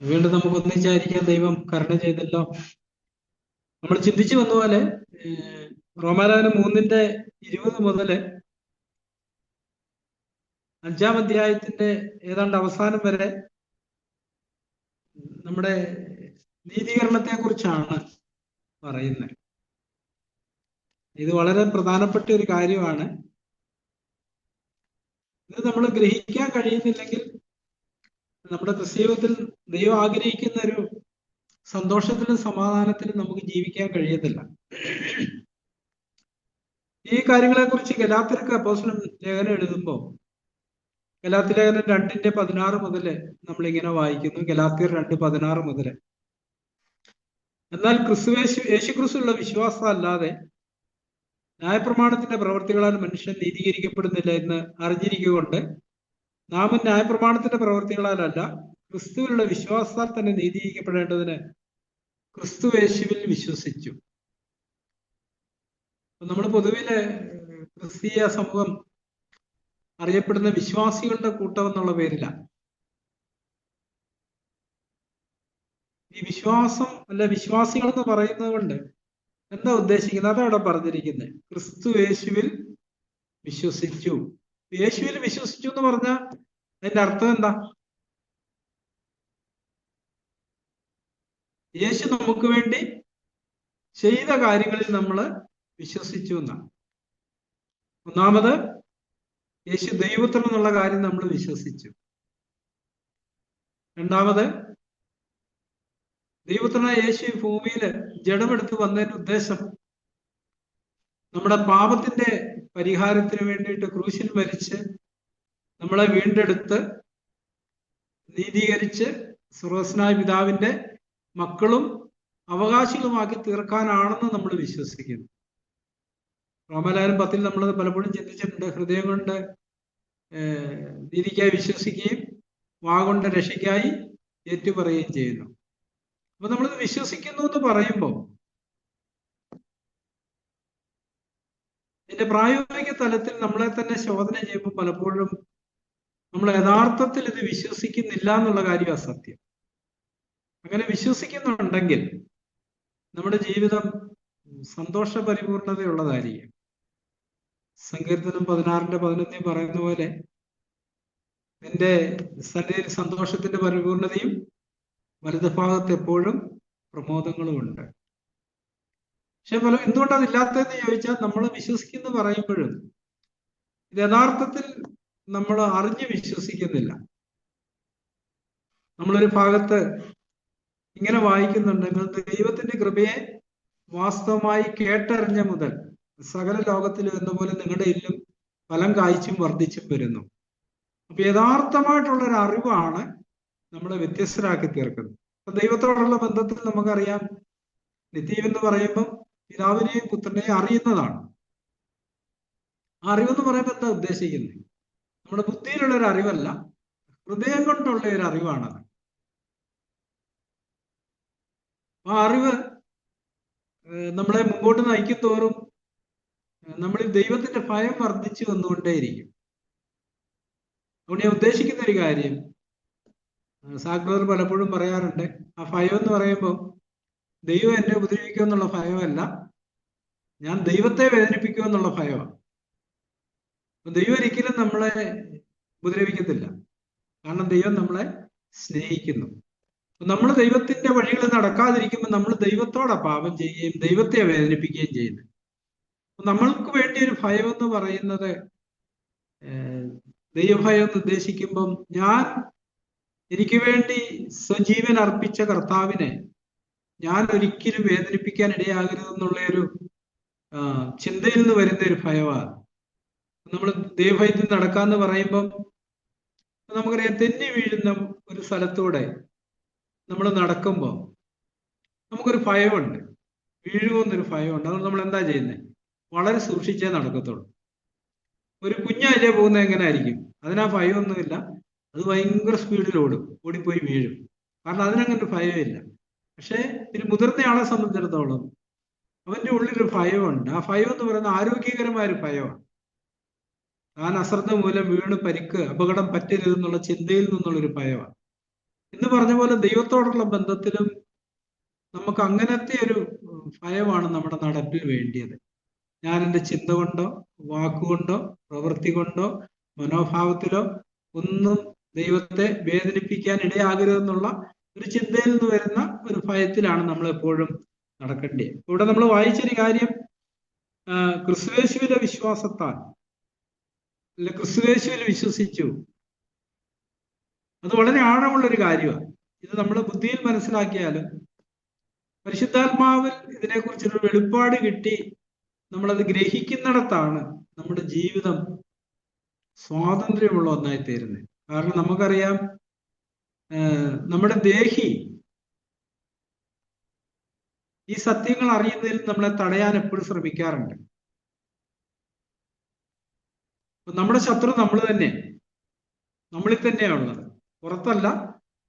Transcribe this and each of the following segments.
വീണ്ടും നമുക്ക് ഒന്നിച്ചായിരിക്കാൻ ദൈവം കരുണ ചെയ്തല്ലോ. നമ്മൾ ചിന്തിച്ചു വന്ന പോലെ റോമാലേഖനം 3:20 മുതല് 5-ാം അധ്യായത്തിന്റെ ഏതാണ്ട് അവസാനം വരെ നമ്മുടെ നീതീകരണത്തെ കുറിച്ചാണ് പറയുന്നത്. ഇത് വളരെ പ്രധാനപ്പെട്ട ഒരു കാര്യമാണ്. ഇത് നമ്മൾ ഗ്രഹിക്കാൻ കഴിയുന്നില്ലെങ്കിൽ നമ്മുടെ ക്രിസ്തീയത്തിൽ ദൈവം ആഗ്രഹിക്കുന്ന ഒരു സന്തോഷത്തിലും സമാധാനത്തിലും നമുക്ക് ജീവിക്കാൻ കഴിയത്തില്ല. ഈ കാര്യങ്ങളെ കുറിച്ച് ഗലാത്യർക്ക് അപ്പോസ്തലൻ ലേഖനം എഴുതുമ്പോൾ ഗലാത്യ ലേഖനം 2:16 മുതൽ നമ്മളിങ്ങനെ വായിക്കുന്നു. ഗലാത്യർ 2:16 മുതൽ, എന്നാൽ യേശുക്രിസ്തുവിലുള്ള വിശ്വാസം അല്ലാതെ ന്യായപ്രമാണത്തിന്റെ പ്രവൃത്തികളാൽ മനുഷ്യൻ നീതീകരിക്കപ്പെടുന്നില്ല എന്ന് അറിഞ്ഞിരിക്കുകൊണ്ട് നാമും ന്യായപ്രമാണത്തിന്റെ പ്രവൃത്തികളാലല്ല ക്രിസ്തുവിലുള്ള വിശ്വാസത്താൽ തന്നെ നീതീകരിക്കപ്പെടേണ്ടതിന് ക്രിസ്തു യേശുവിൽ വിശ്വസിച്ചു. നമ്മൾ പൊതുവില് ക്രിസ്തീയ സമൂഹം അറിയപ്പെടുന്ന വിശ്വാസികളുടെ കൂട്ടം എന്നുള്ള പേരിലാണ്. ഈ വിശ്വാസം അല്ല വിശ്വാസികൾ എന്ന് പറയുന്നത് കൊണ്ട് എന്താ ഉദ്ദേശിക്കുന്നത്? അതവിടെ പറഞ്ഞിരിക്കുന്നത്. ക്രിസ്തു യേശുവിൽ വിശ്വസിച്ചു. യേശുവിൽ വിശ്വസിച്ചു എന്ന് പറഞ്ഞാൽ അതിന്റെ അർത്ഥം എന്താ? യേശു നമുക്ക് വേണ്ടി ചെയ്ത കാര്യങ്ങളിൽ നമ്മൾ വിശ്വസിച്ചു എന്നാണ്. ഒന്നാമത് യേശു ദൈവപുത്രൻ എന്നുള്ള കാര്യം നമ്മൾ വിശ്വസിച്ചു. രണ്ടാമത് ദൈവപുത്രനായ യേശു ഭൂമിയിൽ ജഡമെടുത്ത് വന്നതിന്റെ ഉദ്ദേശം നമ്മുടെ പാപത്തിന്റെ പരിഹാരത്തിന് വേണ്ടിയിട്ട് ക്രൂശിൽ മരിച്ച് നമ്മളെ വീണ്ടെടുത്ത് നീതീകരിച്ച് സ്വർഗ്ഗസ്ഥനായ പിതാവിന്റെ മക്കളും അവകാശികളുമാക്കി തീർക്കാനാണെന്ന് നമ്മൾ വിശ്വസിക്കുന്നു. റോമാലേഖനം 10 നമ്മൾ പലപ്പോഴും ചിന്തിച്ചിട്ടുണ്ട്. ഹൃദയം കൊണ്ട് നീതിക്കായി വിശ്വസിക്കുകയും വാഗൊണ്ട് രക്ഷയ്ക്കായി ഏറ്റുപറയുകയും ചെയ്യുന്നു. അപ്പൊ നമ്മളിത് വിശ്വസിക്കുന്നു എന്ന് പറയുമ്പോൾ ഇതിന്റെ പ്രായോഗിക തലത്തിൽ നമ്മളെ തന്നെ ശോധന ചെയ്യുമ്പോൾ പലപ്പോഴും നമ്മൾ യഥാർത്ഥത്തിൽ ഇത് വിശ്വസിക്കുന്നില്ല എന്നുള്ള കാര്യം അസത്യം. അങ്ങനെ വിശ്വസിക്കുന്നുണ്ടെങ്കിൽ നമ്മുടെ ജീവിതം സന്തോഷ പരിപൂർണതയുള്ളതായിരിക്കും. സങ്കീർത്തനം 16:11 പറയുന്ന പോലെ നിന്റെ സന്നിധിയിൽ സന്തോഷത്തിന്റെ പരിപൂർണതയും വലതുഭാഗത്ത് എപ്പോഴും പ്രമോദങ്ങളും ഉണ്ട്. പക്ഷെ എന്തുകൊണ്ടത് ഇല്ലാത്തതെന്ന് ചോദിച്ചാൽ നമ്മൾ വിശ്വസിക്കുന്നു പറയുമ്പോഴും ഇത് യഥാർത്ഥത്തിൽ നമ്മൾ അറിഞ്ഞ് വിശ്വസിക്കുന്നില്ല. നമ്മളൊരു ഭാഗത്ത് ഇങ്ങനെ വായിക്കുന്നുണ്ടെങ്കിൽ ദൈവത്തിന്റെ കൃപയെ വാസ്തവമായി കേട്ടറിഞ്ഞ മുതൽ സകല ലോകത്തിലും എന്ന പോലെ നിങ്ങളുടെ ഇല്ലും ഫലം കായ്ച്ചും വർദ്ധിച്ചും വരുന്നു. അപ്പൊ യഥാർത്ഥമായിട്ടുള്ള ഒരു അറിവാണ് നമ്മളെ വ്യത്യസ്തരാക്കി തീർക്കുന്നത്. അപ്പൊ ദൈവത്തോടുള്ള ബന്ധത്തിൽ നമുക്കറിയാം, നിത്യം എന്ന് പറയുമ്പം പിതാവിനെയും പുത്രനെയും അറിയുന്നതാണ്. ആ അറിവെന്ന് പറയുമ്പോൾ എന്താ ഉദ്ദേശിക്കുന്നത്? നമ്മുടെ ബുദ്ധിയിലുള്ള ഒരു അറിവല്ല, ഹൃദയം കൊണ്ടുള്ള ഒരു അറിവാണത്. ആ അറിവ് നമ്മളെ മുമ്പോട്ട് നയിക്കും തോറും നമ്മളിൽ ദൈവത്തിന്റെ ഭയം വർദ്ധിച്ചു വന്നുകൊണ്ടേയിരിക്കും. അതുകൊണ്ട് ഞാൻ ഉദ്ദേശിക്കുന്ന ഒരു കാര്യം, സാഗ്ലർ പലപ്പോഴും പറയാറുണ്ട്, ആ ഭയം എന്ന് പറയുമ്പോൾ ദൈവം എന്നെ ഉപദ്രവിക്കുമെന്നുള്ള ഭയമല്ല, ഞാൻ ദൈവത്തെ വേദനിപ്പിക്കുമെന്നുള്ള ഭയമാണ്. ദൈവം ഒരിക്കലും നമ്മളെ ഉപദ്രവിക്കത്തില്ല, കാരണം ദൈവം നമ്മളെ സ്നേഹിക്കുന്നു. നമ്മൾ ദൈവത്തിന്റെ വഴികളിൽ നടക്കാതിരിക്കുമ്പോൾ നമ്മൾ ദൈവത്തോടെ പാപം ചെയ്യുകയും ദൈവത്തെ വേദനിപ്പിക്കുകയും ചെയ്യുന്നു. നമ്മൾക്ക് വേണ്ടി ഒരു ഭയം എന്ന് പറയുന്നത്, ദൈവഭയം എന്ന് ഉദ്ദേശിക്കുമ്പം എനിക്ക് വേണ്ടി സ്വജീവൻ അർപ്പിച്ച കർത്താവിനെ ഞാൻ ഒരിക്കലും വേദനിപ്പിക്കാൻ ഇടയാകരുതെന്നുള്ള ഒരു ചിന്തയിൽ നിന്ന് വരുന്ന ഒരു ഭയമാണ്. നമ്മൾ ദൈവഭയത്തിൽ നടക്കാന്ന് പറയുമ്പം നമുക്കറിയാം, തെന്നി വീഴുന്ന ഒരു സ്ഥലത്തൂടെ നമ്മൾ നടക്കുമ്പോൾ നമുക്കൊരു ഭയമുണ്ട്, വീഴുമെന്നൊരു ഭയമുണ്ട്. അതുകൊണ്ട് നമ്മൾ എന്താ ചെയ്യുന്നത്? വളരെ സൂക്ഷിച്ചേ നടക്കത്തുള്ളൂ. ഒരു കുഞ്ഞല്ലേ പോകുന്നത് എങ്ങനെ ആയിരിക്കും? അതിനാ ഭയമൊന്നുമില്ല, അത് ഭയങ്കര സ്പീഡിൽ ഓടിപ്പോയി വീഴും, കാരണം അതിനങ്ങനെ ഭയമില്ല. പക്ഷെ ഒരു മുതിർന്നയാളെ സംബന്ധിച്ചിടത്തോളം അവന്റെ ഉള്ളിലൊരു ഭയമുണ്ട്. ആ ഭയം എന്ന് പറയുന്നത് ആരോഗ്യകരമായ ഒരു ഭയമാണ്. താൻ അശ്രദ്ധ മൂലം വീണ് പരിക്ക് അപകടം പറ്റരുതെന്നുള്ള ചിന്തയിൽ നിന്നുള്ളൊരു ഭയമാണ്. എന്ന് പറഞ്ഞ പോലെ ദൈവത്തോടുള്ള ബന്ധത്തിലും നമുക്ക് അങ്ങനത്തെ ഒരു ഭയമാണ് നമ്മുടെ നടപ്പിൽ വേണ്ടിയത്. ഞാൻ എൻ്റെ ചിന്ത കൊണ്ടോ വാക്കുകൊണ്ടോ പ്രവൃത്തി കൊണ്ടോ മനോഭാവത്തിലോ ഒന്നും ദൈവത്തെ വേദനിപ്പിക്കാൻ ഇടയാകരുതെന്നുള്ള ഒരു ചിന്തയിൽ നിന്ന് വരുന്ന ഒരു ഭയത്തിലാണ് നമ്മൾ എപ്പോഴും നടക്കേണ്ടത്. ഇവിടെ നമ്മൾ വായിച്ചൊരു കാര്യം, ക്രിസ്തുയേശുവിലെ വിശ്വാസത്താൽ അല്ലെ ക്രിസ്തുയേശുവിൽ വിശ്വസിച്ചു. അത് വളരെ ആഴമുള്ളൊരു കാര്യമാണ്. ഇത് നമ്മൾ ബുദ്ധിയിൽ മനസ്സിലാക്കിയാലും പരിശുദ്ധാത്മാവിൽ ഇതിനെക്കുറിച്ചൊരു വെളിപ്പാട് കിട്ടി നമ്മളത് ഗ്രഹിക്കുന്നിടത്താണ് നമ്മുടെ ജീവിതം സ്വാതന്ത്ര്യമുള്ള ഒന്നായി തീരുന്നത്. കാരണം നമുക്കറിയാം, നമ്മുടെ ദേഹി ഈ സത്യങ്ങൾ അറിയുന്നതിൽ നമ്മളെ തടയാൻ എപ്പോഴും ശ്രമിക്കാറുണ്ട്. നമ്മുടെ ശത്രു നമ്മൾ തന്നെ, നമ്മളിൽ തന്നെയാണുള്ളത്, പുറത്തല്ല,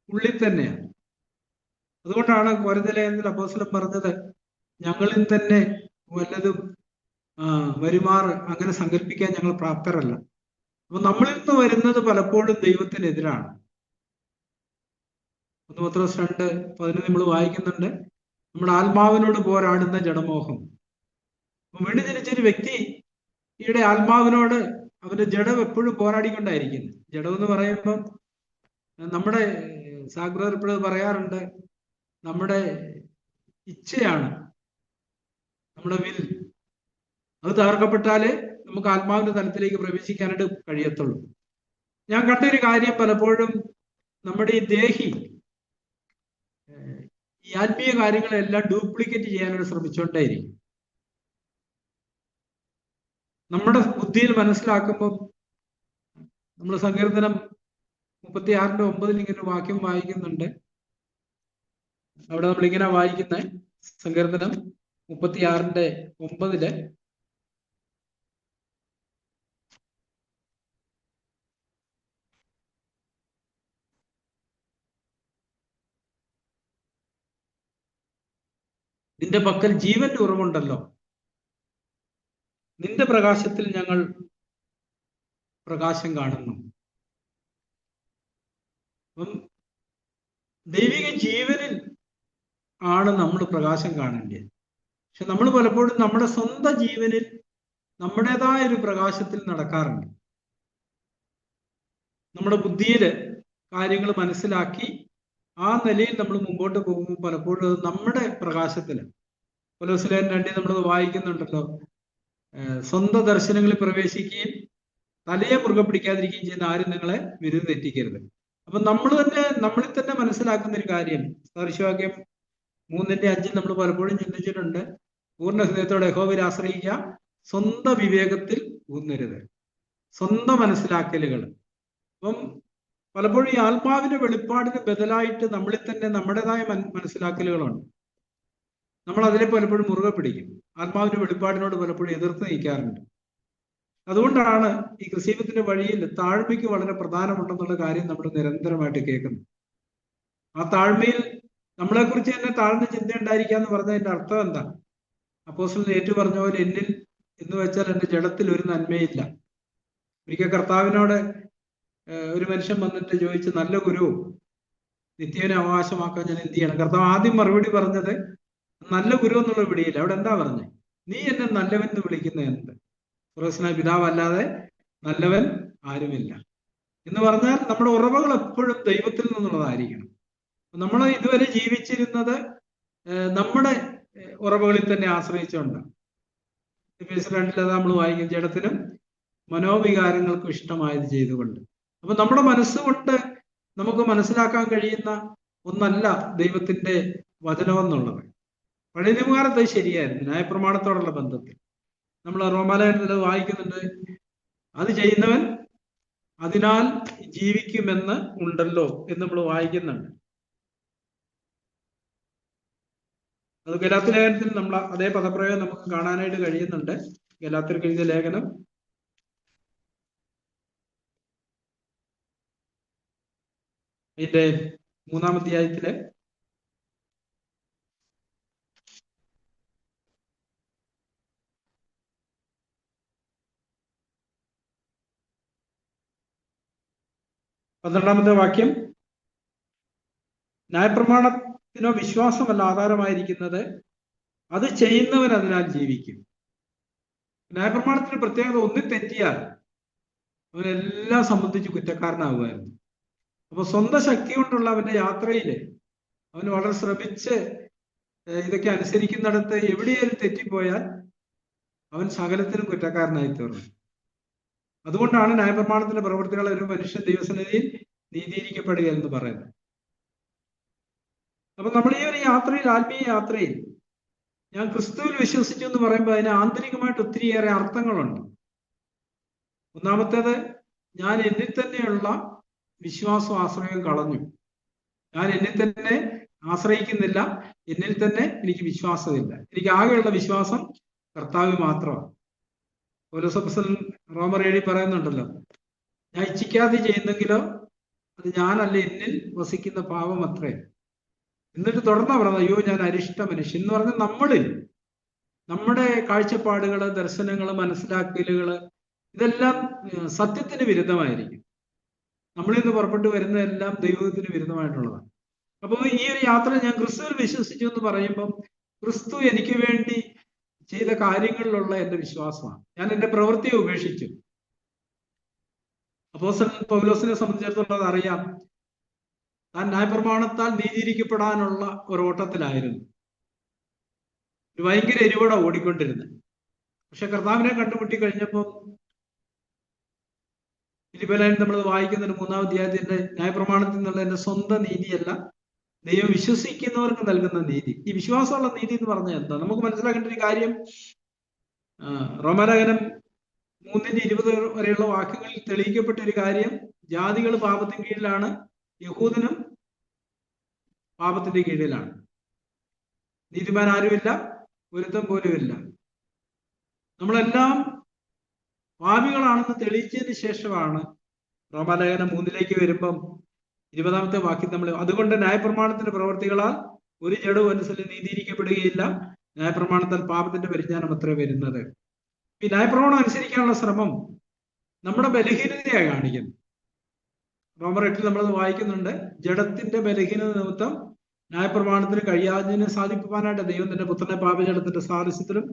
ഉള്ളിൽ തന്നെയാണ്. അതുകൊണ്ടാണ് കൊരിന്ത്യലേഖനത്തിൽ അപ്പോസ്തലൻ പറഞ്ഞത്, ഞങ്ങളിൽ തന്നെ വല്ലതും വരുമാറ് അങ്ങനെ സങ്കല്പിക്കാൻ ഞങ്ങൾ പ്രാപ്തരല്ല. അപ്പൊ നമ്മളിൽ നിന്ന് വരുന്നത് പലപ്പോഴും ദൈവത്തിനെതിരാണ്. 1 പത്രോസ് 2:11 നമ്മൾ വായിക്കുന്നുണ്ട്, നമ്മുടെ ആത്മാവിനോട് പോരാടുന്ന ജഡമോഹം. വീണ്ടും ജനിച്ചൊരു വ്യക്തി ഈയുടെ ആത്മാവിനോട് അവന്റെ ജഡം എപ്പോഴും പോരാടിക്കൊണ്ടായിരിക്കുന്നു. ജഡം എന്ന് പറയുമ്പം നമ്മുടെ സാഗ്രഹർ പറയാറുണ്ട്, നമ്മുടെ ഇച്ഛയാണ്, നമ്മുടെ വിൽ. അത് തകർക്കപ്പെട്ടാലേ നമുക്ക് ആത്മാവിന്റെ തലത്തിലേക്ക് പ്രവേശിക്കാനായിട്ട് കഴിയത്തുള്ളൂ. ഞാൻ കണ്ടൊരു കാര്യം, പലപ്പോഴും നമ്മുടെ ഈ ദേഹി ഈ ആത്മീയ കാര്യങ്ങളെല്ലാം ഡ്യൂപ്ലിക്കേറ്റ് ചെയ്യാനായിട്ട് ശ്രമിച്ചുകൊണ്ടേയിരിക്കും. നമ്മുടെ ബുദ്ധിയിൽ മനസ്സിലാക്കുമ്പോൾ നമ്മൾ സങ്കീർത്തനം 36:9 ഇങ്ങനെ ഒരു വാക്യം വായിക്കുന്നുണ്ട്. അവിടെ നമ്മളിങ്ങനെ വായിക്കുന്ന സങ്കീർത്തനം 36:9 നിന്റെ പക്കൽ ജീവന്റെ ഉറവുണ്ടല്ലോ, നിന്റെ പ്രകാശത്തിൽ ഞങ്ങൾ പ്രകാശം കാണുന്നു. അപ്പം ദൈവിക ജീവനിൽ ആണ് നമ്മൾ പ്രകാശം കാണേണ്ടത്. പക്ഷെ നമ്മൾ പലപ്പോഴും നമ്മുടെ സ്വന്തം ജീവനിൽ നമ്മുടേതായ ഒരു പ്രകാശത്തിൽ നടക്കാറുണ്ട്. നമ്മുടെ ബുദ്ധിയിൽ കാര്യങ്ങൾ മനസ്സിലാക്കി ആ നിലയിൽ നമ്മൾ മുമ്പോട്ട് പോകുമ്പോൾ പലപ്പോഴും അത് നമ്മുടെ പ്രകാശത്തിൽ, കൊലോസ്യർ 2 നമ്മൾ വായിക്കുന്നുണ്ടല്ലോ, സ്വന്തം ദർശനങ്ങളിൽ പ്രവേശിക്കുകയും തലയെ മുറുകെ പിടിക്കാതിരിക്കുകയും ചെയ്യുന്ന ആരും നിങ്ങളെ വിരുന്ന് തെറ്റിക്കരുത്. അപ്പൊ നമ്മളിൽ തന്നെ മനസ്സിലാക്കുന്ന ഒരു കാര്യം, സദൃശവാക്യം 3:5 നമ്മൾ പലപ്പോഴും ചിന്തിച്ചിട്ടുണ്ട്, പൂർണ്ണ ഹൃദയത്തോടെ യഹോവയിൽ ആശ്രയിക്കുക, സ്വന്തം വിവേകത്തിൽ ഊന്നരുത്. സ്വന്തം മനസ്സിലാക്കലുകൾ. അപ്പം പലപ്പോഴും ഈ ആത്മാവിന്റെ വെളിപ്പാടിന് ബദലായിട്ട് നമ്മളിൽ തന്നെ നമ്മുടേതായ മനസ്സിലാക്കലുകളുണ്ട്. നമ്മൾ അതിനെ പലപ്പോഴും മുറുകെ പിടിക്കും. ആത്മാവിന്റെ വെളിപ്പാടിനോട് പലപ്പോഴും എതിർത്ത് നിൽക്കാറുണ്ട്. അതുകൊണ്ടാണ് ഈ ക്രിസ്തീയത്തിന്റെ വഴിയിൽ താഴ്മയ്ക്ക് വളരെ പ്രധാനമുണ്ടെന്നുള്ള കാര്യം നമ്മൾ നിരന്തരമായിട്ട് കേൾക്കുന്നു. ആ താഴ്മയിൽ നമ്മളെക്കുറിച്ച് തന്നെ താഴ്ന്ന ചിന്ത ഉണ്ടായിരിക്കുക എന്ന് പറഞ്ഞതിന്റെ അർത്ഥം എന്താ? അപ്പോസ്തലൻ ഏറ്റു പറഞ്ഞ പോലെ, എന്നിൽ എന്ന് വെച്ചാൽ എൻ്റെ ജഡത്തിൽ ഒരു നന്മയില്ല. ഒരിക്കൽ കർത്താവിനോട് ഒരു മനുഷ്യൻ വന്നിട്ട് ചോദിച്ചു, നല്ല ഗുരു, നിത്യനെ അവകാശമാക്കാൻ ഞാൻ എന്ത് ചെയ്യണം? കർത്താവ് ആദ്യം മറുപടി പറഞ്ഞത് നല്ല ഗുരു എന്നുള്ള വിളിയില്ല. അവിടെ എന്താ പറഞ്ഞത്? നീ എന്നെ നല്ലവൻ എന്ന് വിളിക്കുന്നത് എന്ത്? സ്വർഗ്ഗസ്ഥനായ പിതാവല്ലാതെ നല്ലവൻ ആരുമില്ല എന്ന് പറഞ്ഞാൽ നമ്മുടെ ഉറവകൾ എപ്പോഴും ദൈവത്തിൽ നിന്നുള്ളതായിരിക്കണം. നമ്മൾ ഇതുവരെ ജീവിച്ചിരുന്നത് നമ്മുടെ ഉറവകളിൽ തന്നെ ആശ്രയിച്ചുകൊണ്ടാണ്. എഫേസ്യർ 2 നമ്മൾ വായിക്കും, ജഡത്തിനും മനോവികാരങ്ങൾക്കും ഇഷ്ടമായത് ചെയ്തുകൊണ്ട്. അപ്പൊ നമ്മുടെ മനസ്സുകൊണ്ട് നമുക്ക് മനസ്സിലാക്കാൻ കഴിയുന്ന ഒന്നല്ല ദൈവത്തിന്റെ വചനമെന്നുള്ളത്. പഴയ നിയമകാലത്ത് അത് ശരിയായിരുന്നു, ന്യായപ്രമാണത്തോടുള്ള ബന്ധത്തിൽ. നമ്മൾ റോമാലേഖനത്തിൽ വായിക്കുന്നുണ്ട്, അത് ചെയ്യുന്നവൻ അതിനാൽ ജീവിക്കുമെന്ന് ഉണ്ടല്ലോ എന്ന് നമ്മൾ വായിക്കുന്നുണ്ട്. അത് ഗലാത്യ ലേഖനത്തിൽ നമ്മൾ അതേ പദപ്രയോഗം നമുക്ക് കാണാനായിട്ട് കഴിയുന്നുണ്ട്. ഗലാത്യർക്ക് എഴുതിയ ലേഖനം 3-ാം അധ്യായത്തിലെ 12-ാമത്തെ വാക്യം, ന്യായപ്രമാണത്തിനോ വിശ്വാസമല്ല ആധാരമായിരിക്കുന്നത്, അത് ചെയ്യുന്നവൻ അതിനാൽ ജീവിക്കും. ന്യായപ്രമാണത്തിന് പ്രത്യേകത, ഒന്നിൽ തെറ്റിയാൽ അവനെല്ലാം സംബന്ധിച്ച് കുറ്റക്കാരനാകുമായിരുന്നു. അപ്പൊ സ്വന്തം ശക്തി കൊണ്ടുള്ള അവന്റെ യാത്രയിൽ അവൻ വളരെ ശ്രമിച്ച് ഇതൊക്കെ അനുസരിക്കുന്നിടത്ത് എവിടെയെങ്കിലും തെറ്റിപ്പോയാൽ അവൻ സകലത്തിനും കുറ്റക്കാരനായി തീർന്നു. അതുകൊണ്ടാണ് ന്യായപ്രമാണത്തിന്റെ പ്രവൃത്തികൾ ഒരു മനുഷ്യൻ ദൈവസന്നിധിയിൽ നീതീകരിക്കപ്പെടുക എന്ന് പറയുന്നത്. അപ്പൊ നമ്മൾ ഈ ഒരു യാത്രയിൽ, ആത്മീയ യാത്രയിൽ, ഞാൻ ക്രിസ്തുവിൽ വിശ്വസിച്ചു എന്ന് പറയുമ്പോൾ അതിന് ആന്തരികമായിട്ട് ഒത്തിരിയേറെ അർത്ഥങ്ങളുണ്ട്. ഒന്നാമത്തേത്, ഞാൻ എന്നിൽ തന്നെയുള്ള വിശ്വാസം ആശ്രയം കളഞ്ഞു. ഞാൻ എന്നിൽ തന്നെ ആശ്രയിക്കുന്നില്ല, എന്നിൽ തന്നെ എനിക്ക് വിശ്വാസമില്ല. എനിക്ക് ആകെയുള്ള വിശ്വാസം കർത്താവ് മാത്രമാണ്. പൗലോസപ്പോസ്തലൻ റോമർ 7 പറയുന്നുണ്ടല്ലോ, ഞാൻ ഇച്ഛിക്കാതെ ചെയ്യുന്നെങ്കിലോ അത് ഞാനല്ല, എന്നിൽ വസിക്കുന്ന പാപം അത്രേ. എന്നിട്ട് തുടർന്ന് പറഞ്ഞത്, അയ്യോ ഞാൻ അരിഷ്ട മനുഷ്യൻ എന്ന് പറഞ്ഞാൽ നമ്മളിൽ നമ്മുടെ കാഴ്ചപ്പാടുകള്, ദർശനങ്ങള്, മനസ്സിലാക്കലുകള് ഇതെല്ലാം സത്യത്തിന് വിരുദ്ധമായിരിക്കും. നമ്മളിൽ നിന്ന് പുറപ്പെട്ടു വരുന്നതെല്ലാം ദൈവത്തിന് വിരുദ്ധമായിട്ടുള്ളതാണ്. അപ്പോൾ ഈ ഒരു യാത്ര ഞാൻ ക്രിസ്തുവിൽ വിശ്വസിച്ചു എന്ന് പറയുമ്പം ക്രിസ്തു എനിക്ക് വേണ്ടി ചെയ്ത കാര്യങ്ങളിലുള്ള എന്റെ വിശ്വാസമാണ്. ഞാൻ എന്റെ പ്രവൃത്തിയെ ഉപേക്ഷിച്ചു. അപ്പോസ്തലൻ പൗലോസിനെ സംബന്ധിച്ചിടത്തോളം അതറിയാം, താൻ ന്യായപ്രമാണത്താൽ നീതീകരിക്കപ്പെടാനുള്ള ഒരു ഓട്ടത്തിലായിരുന്നു. ഒരു ഭയങ്കര എരിവോടെ ഓടിക്കൊണ്ടിരുന്നത്. പക്ഷെ കർത്താവിനെ കണ്ടുമുട്ടി കഴിഞ്ഞപ്പോൾ ഫിലിപ്പിയരിൽ നമ്മൾ വായിക്കുന്ന 3-ാം അധ്യായത്തിന്റെ ന്യായപ്രമാണത്തിൽ നിന്നുള്ള എന്റെ സ്വന്തം നീതിയല്ല, ദൈവം വിശ്വസിക്കുന്നവർക്ക് നൽകുന്ന നീതി. ഈ വിശ്വാസമുള്ള നീതി എന്ന് പറഞ്ഞാൽ എന്താ? നമുക്ക് മനസ്സിലാക്കേണ്ട ഒരു കാര്യം, റോമാലേഖനം 3:20 വരെയുള്ള വാക്യങ്ങളിൽ തെളിയിക്കപ്പെട്ട ഒരു കാര്യം, ജാതികൾ പാപത്തിന് കീഴിലാണ്, യഹൂദനും പാപത്തിന്റെ കീഴിലാണ്. നീതിമാൻ ആരുമില്ല, ഒരുത്തം പോലുമില്ല. നമ്മളെല്ലാം പാപികളാണെന്ന് തെളിയിച്ചതിന് ശേഷമാണ് റോമാലേഖനം 3 വരുമ്പം 20-ാമത്തെ വാക്യം നമ്മൾ, അതുകൊണ്ട് ന്യായപ്രമാണത്തിന്റെ പ്രവർത്തികളാൽ ഒരു ജഡവും അനുസരിച്ച് നീതീകരിക്കപ്പെടുകയില്ല, ന്യായപ്രമാണത്താൽ പാപത്തിന്റെ പരിജ്ഞാനം അത്രേ വരുന്നത്. ഈ ന്യായപ്രമാണം അനുസരിക്കാനുള്ള ശ്രമം നമ്മുടെ ബലഹീനതയായി കാണിക്കുന്നു. റോമർ 8 നമ്മളത് വായിക്കുന്നുണ്ട്, ജഡത്തിന്റെ ബലഹീനത നിമിത്തം ന്യായപ്രമാണത്തിന് കഴിയാതിനെ സാധിപ്പാനായിട്ട് ദൈവം തന്റെ പുത്രനെ പാപജഡത്തിന്റെ സാദൃശ്യത്തിലും